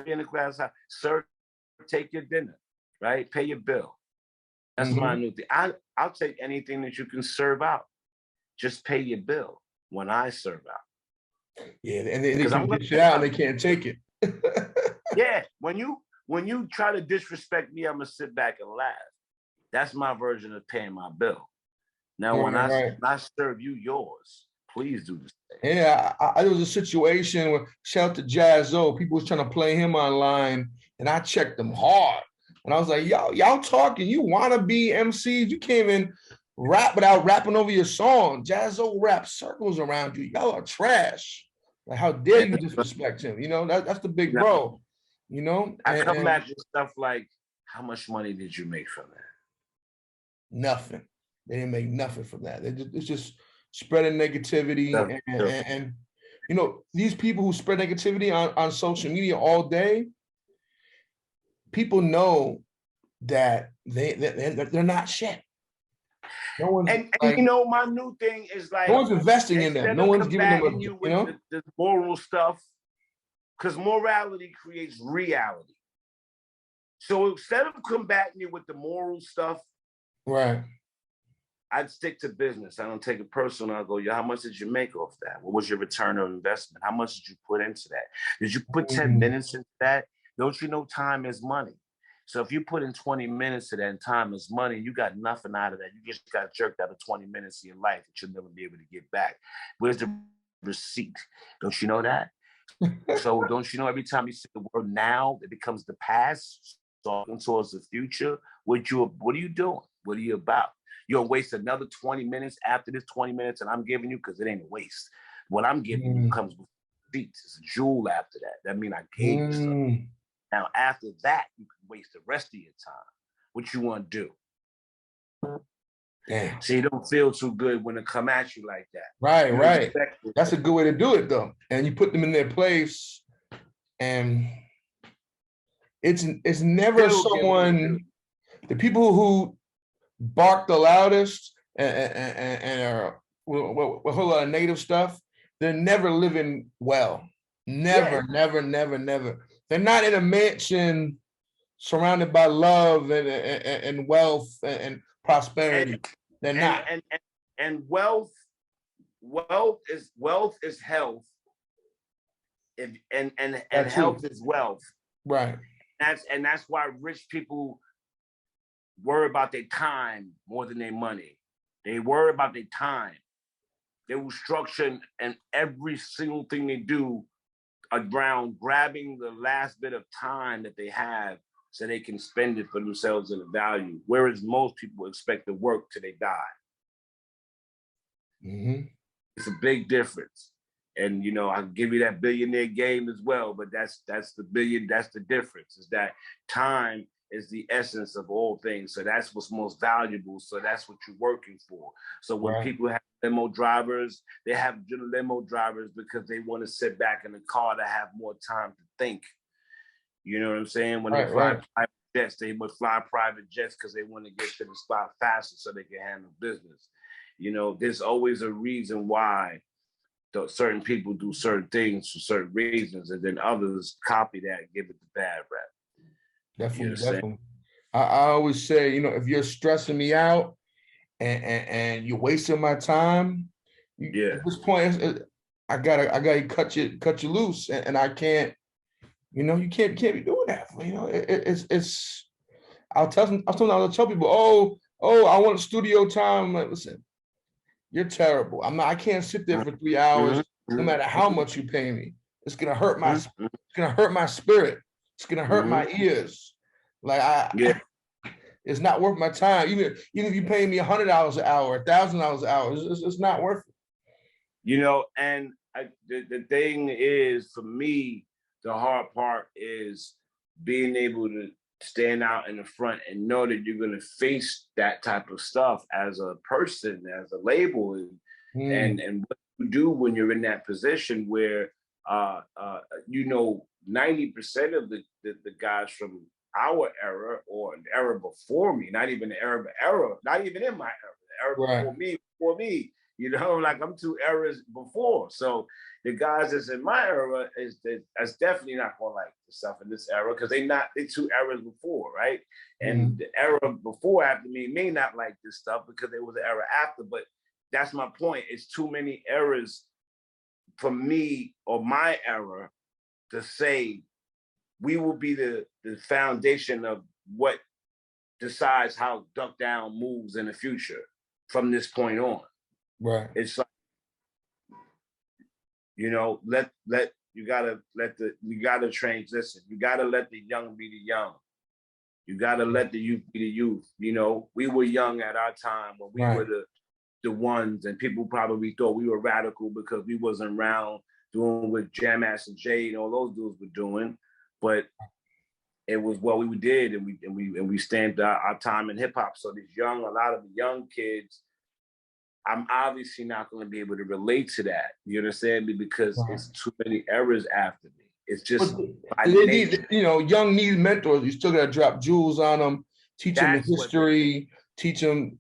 in the glass house. Sir, take your dinner, right? Pay your bill. That's my new thing. I'll take anything that you can serve out. Just pay your bill when I serve out. Yeah, and they can dish it out and they can't take it. Yeah, when you try to disrespect me, I'm gonna sit back and laugh. That's my version of paying my bill. Now, when I serve you yours, please do the same. Yeah, there was a situation where, shout out to Jazzo, people was trying to play him online, and I checked them hard. And I was like, y'all talking, you wanna be MCs, you can't even rap without rapping over your song. Jazzo rap circles around you. Y'all are trash. Like, how dare you disrespect him? You know, that's the big bro. you know? I come back with stuff like, how much money did you make from that? Nothing. They didn't make nothing from that. It's just spreading negativity. And you know, these people who spread negativity on social media all day, people know that they're not shit. No one's and you know, my new thing is like, no one's investing in them. No one's giving them you know, the moral stuff, because morality creates reality. So instead of combating you with the moral stuff, right, I'd stick to business. I don't take it personal. I go, yo, how much did you make off that? What was your return on investment? How much did you put into that? Did you put 10 minutes into that? Don't you know time is money? So if you put in 20 minutes to that and time is money, you got nothing out of that. You just got jerked out of 20 minutes of your life that you'll never be able to get back. Where's the receipt? Don't you know that? So don't you know every time you say the word now, it becomes the past, talking towards the future? What are you doing? What are you about? You'll waste another 20 minutes after this 20 minutes and I'm giving you, because it ain't a waste. What I'm giving you comes with receipts. It's a jewel after that. That means I gave you something. Now, after that, you can waste the rest of your time. What you want to do? Damn. So you don't feel too good when they come at you like that. Right. That's a good way to do it, though. And you put them in their place, and it's never someone. The people who bark the loudest and are with a whole lot of negative stuff, they're never living well. Never. They're not in a mansion surrounded by love and wealth and prosperity. They're not. And wealth is health. And health is wealth. Right. That's why rich people worry about their time more than their money. They worry about their time. They will structure and every single thing they do around grabbing the last bit of time that they have so they can spend it for themselves and the value. Whereas most people expect to work till they die. It's a big difference. And you know, I can give you that billionaire game as well, but that's the difference, is that time is the essence of all things. So that's what's most valuable. So that's what you're working for. So when people have limo drivers, they have limo drivers because they want to sit back in the car to have more time to think. You know what I'm saying? When they fly private jets, they would fly private jets because they want to get to the spot faster so they can handle business. You know, there's always a reason why certain people do certain things for certain reasons, and then others copy that and give it the bad rap. Definitely. I always say, you know, if you're stressing me out and you're wasting my time, at this point, I gotta cut you loose, and I can't. You know, you can't be doing that. You know, it's. I'll tell people, oh, I want studio time. I'm like, listen, you're terrible. I can't sit there for 3 hours, no matter how much you pay me. It's gonna hurt my spirit. It's gonna hurt my ears. Like it's not worth my time. Even if you pay me $100 an hour, $1,000 an hour, it's not worth it. You know, and the thing is, for me, the hard part is being able to stand out in the front and know that you're going to face that type of stuff as a person, as a label, and what you do when you're in that position where, you know, 90% of the guys from our era or the era before me, not even the era, not even in my era, the era before me, you know, like I'm 2 eras before. So the guys that's in my era that's definitely not gonna like the stuff in this era, because they 2 eras before, right? And the era before after me may not like this stuff because there was an era after, but that's my point. It's too many eras for me or my era to say we will be the foundation of what decides how Duckdown moves in the future from this point on. Right. It's like, you know, you gotta transition. You gotta let the young be the young. You gotta let the youth be the youth. You know, we were young at our time when we were the ones, and people probably thought we were radical because we wasn't around doing what Jam Master Jay and all those dudes were doing. But it was what we did, and we stamped our time in hip hop. So a lot of the young kids, I'm obviously not going to be able to relate to that. You understand me? Because it's too many errors after me. It's just they need, young need mentors. You still got to drop jewels on them, teach them the history, teach them,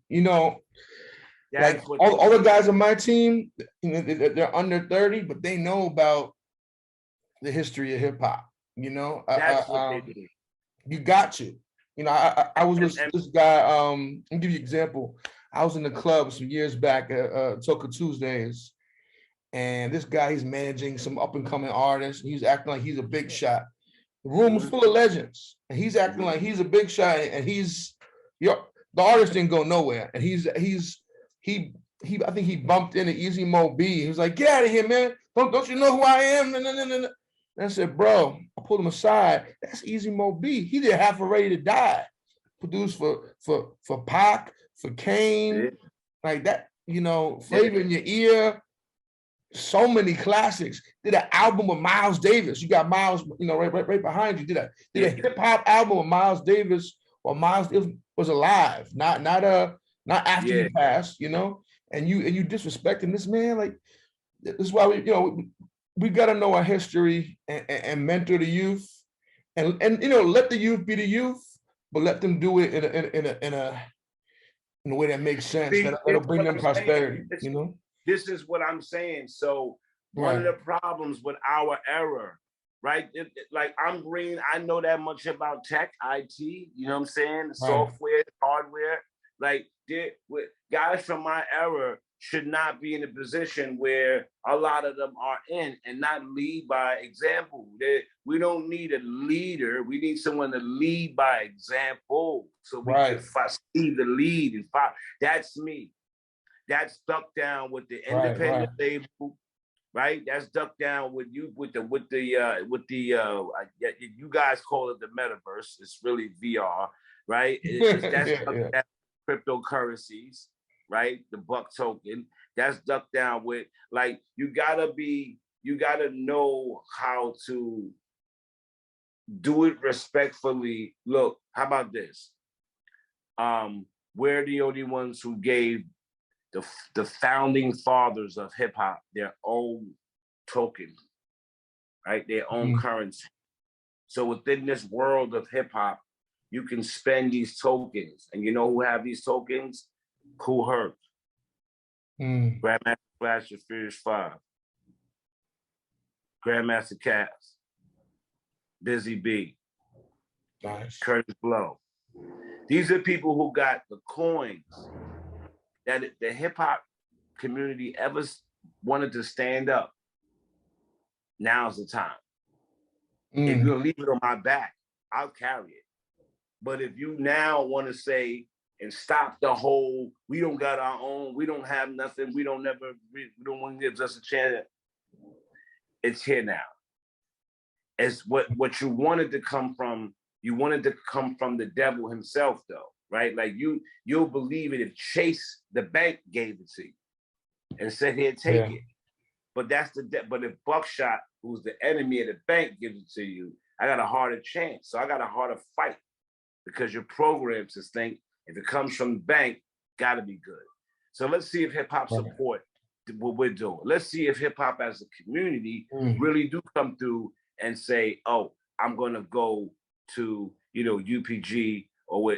like all the guys on my team, they're under 30, but they know about the history of hip hop. That's what they do. You got you. I was with this guy. I'll give you an example. I was in the club some years back at Toka Tuesdays, and this guy, he's managing some up and coming artists. He's acting like he's a big shot. The room was full of legends, and he's acting like he's a big shot. And the artist didn't go nowhere. And I think he bumped into Easy Mo B. He was like, "Get out of here, man! Don't you know who I am?" And I said, "Bro," I pulled him aside. "That's Easy Mo B. He did Half a Ready to Die, produced for Pac, for Kane, like that. Flavor in Your Ear." So many classics. Did an album with Miles Davis. You got Miles, right behind you. Did a hip hop album with Miles Davis, or Miles was alive, not after he passed. And you disrespecting this man. Like, this is why we got to know our history and mentor the youth, and let the youth be the youth, but let them do it in a way that makes sense. That'll bring them prosperity. This is what I'm saying. So one of the problems with our era, right? Like, I'm green. I know that much about tech, IT. You know what I'm saying? Software, hardware. Like, guys from my era should not be in a position where a lot of them are in, and not lead by example. We don't need a leader. We need someone to lead by example, so we can see the lead and follow. That's me. That's Duckdown with the independent label, right? That's Duckdown with you with the you guys call it the metaverse. It's really VR, right? That's cryptocurrencies, right? The buck token. That's Duckdown with, like, you gotta know how to do it respectfully. Look, how about this? We're the only ones who gave the founding fathers of hip hop their own token, right? Their own currency. So within this world of hip hop, you can spend these tokens, and you know who have these tokens? Kool Herc, Grandmaster Flash, the Furious 5, Grandmaster Cass, Busy B, Curtis Blow. These are people who got the coins that the hip hop community ever wanted to stand up. Now's the time. If you're gonna leave it on my back, I'll carry it. But if you now want to say and stop the whole, we don't got our own, we don't have nothing, we don't want to give us a chance, it's here now. It's what you wanted to come from. You wanted to come from the devil himself, though. Right? Like, you'll believe it if Chase the bank gave it to you and said, "Here, take it." But but if Buckshot, who's the enemy of the bank, gives it to you, I got a harder chance. So I got a harder fight, because you're programmed to think if it comes from the bank, gotta be good. So let's see if hip hop support what we're doing. Let's see if hip hop as a community really do come through and say, "Oh, I'm gonna go to UPG." Or go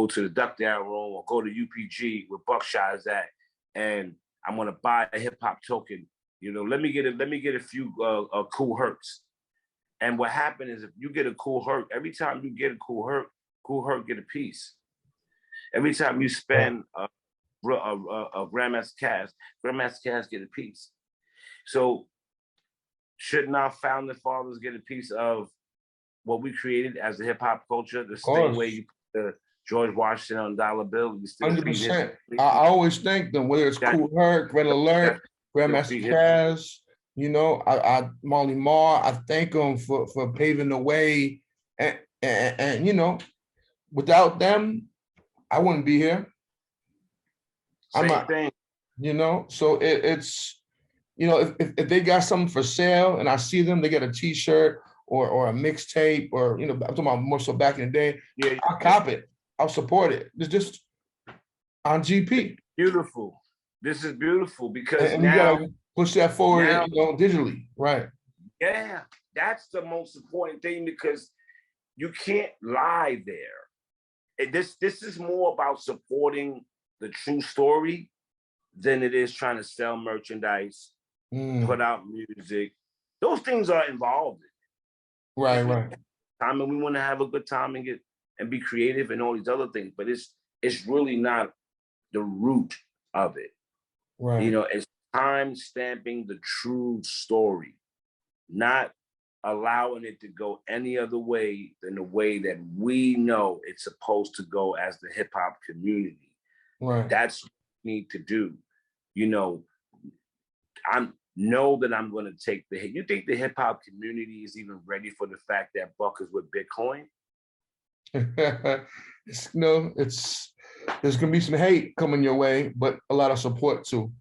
to the Duckdown room, or go to UPG where Buckshot is at, and I'm gonna buy a hip hop token. Let me get a few Kool Hercs. And what happened is, if you get a Kool Herc, every time you get a Kool Herc get a piece. Every time you spend a Grandmaster Cass get a piece. So shouldn't our founding fathers get a piece of what we created as a hip hop culture? The same way you put the George Washington on dollar bill, you still 100%. I always thank them, whether it's Kool Herc, Red Alert, Grandmaster Cass, Marley Marr. I thank them for paving the way, and without them, I wouldn't be here. Same thing. So it's if they got something for sale and I see them, they get a T-shirt or a mixtape, or I'm talking about more so back in the day. Yeah, I'll cop it. I'll support it. It's just on GP. Beautiful. This is beautiful because And now you gotta push that forward, now, digitally, right? yeah, that's the most important thing because you can't lie there. This is more about supporting the true story than it is trying to sell merchandise, put out music. Those things are involved in it. Right. Time, and we want to have a good time and be creative and all these other things, but it's really not the root of it. Right. It's time stamping the true story, not allowing it to go any other way than the way that we know it's supposed to go as the hip hop community. Right. That's what we need to do. I know that I'm going to take the hit. You think the hip hop community is even ready for the fact that Buck is with Bitcoin? There's gonna be some hate coming your way, but a lot of support too.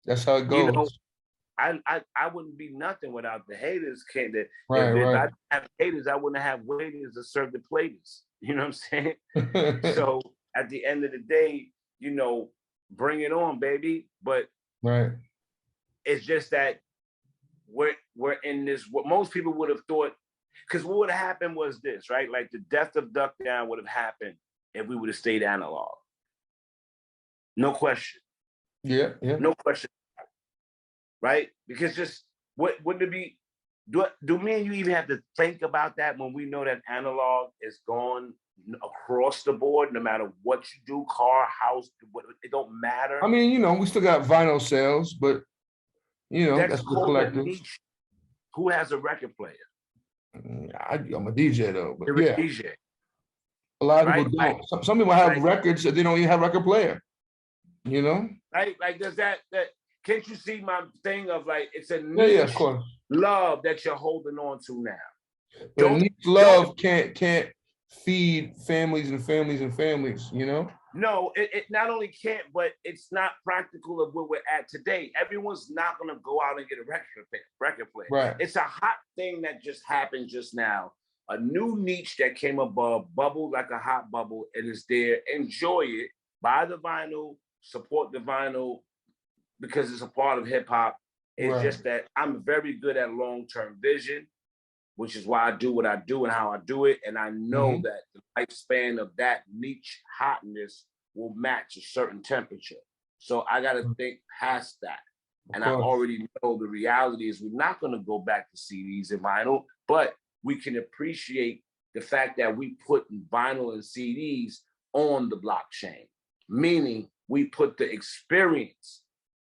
That's how it goes. I wouldn't be nothing without the haters. If Right. I didn't have haters, I wouldn't have waiters to serve the platers. You know what I'm saying? So at the end of the day, bring it on, baby. But right. It's just that we're in this, what most people would have thought, because what would have happened was this, right? Like the death of Duckdown would have happened if we would have stayed analog. No question. Yeah. No question. Right? Because just wouldn't it be, do me and you even have to think about that when we know that analog is gone across the board, no matter what you do, car, house, it don't matter. I mean, we still got vinyl sales, but that's the collectors. Who has a record player? I'm a DJ though, but You're a DJ. A lot of people don't. Some people have records that they don't even have record player. Right? Like does that can't you see my thing of like it's a niche of course. Love that you're holding on to now. But niche love can't feed families and families and families, No, it not only can't, but it's not practical of where we're at today. Everyone's not going to go out and get a record player. Right. It's a hot thing that just happened just now. A new niche that came above, bubbled like a hot bubble, and it's there. Enjoy it. Buy the vinyl, support the vinyl, because it's a part of hip hop. It's just that I'm very good at long-term vision, which is why I do what I do and how I do it. And I know that the lifespan of that niche hotness will match a certain temperature. So I got to think past that. And I already know the reality is we're not going to go back to CDs and vinyl, but we can appreciate the fact that we put vinyl and CDs on the blockchain, meaning we put the experience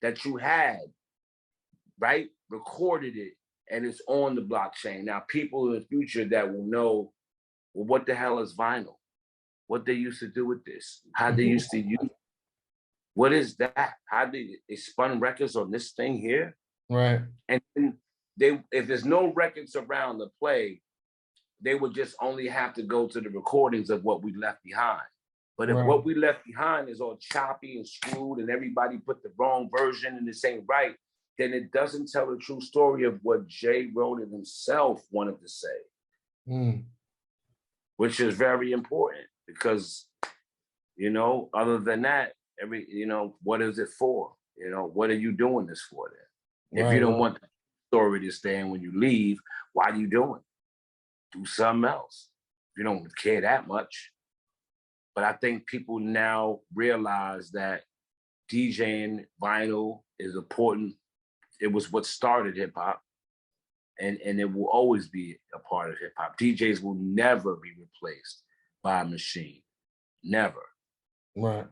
that you had, right? Recorded it, and it's on the blockchain. Now, people in the future that will know, well, what the hell is vinyl? What they used to do with this? How they used to use it? What is that? How they spun records on this thing here? Right. And if there's no records around to play, they would just only have to go to the recordings of what we left behind. But if what we left behind is all choppy and screwed and everybody put the wrong version and this ain't right, then it doesn't tell the true story of what J-Ronin himself wanted to say, which is very important because, other than that, what is it for? What are you doing this for then? If you don't want the story to stay in when you leave, why are you doing it? Do something else. If you don't care that much. But I think people now realize that DJing vinyl is important. It was what started hip hop, and it will always be a part of hip hop. DJs will never be replaced by a machine. Never. Right.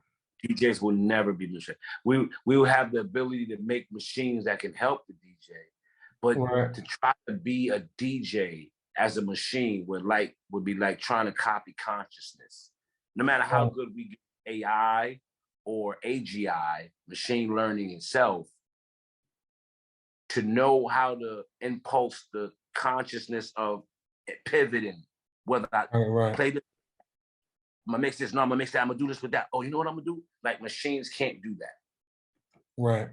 DJs will never be machine. We will have the ability to make machines that can help the DJ, but to try to be a DJ as a machine would be like trying to copy consciousness. No matter how good we get AI or AGI, machine learning itself, to know how to impulse the consciousness of pivoting, whether I play this, I'm gonna mix this, no, I'm gonna mix that, I'm gonna do this with that. Oh, you know what I'm gonna do? Like machines can't do that. Right.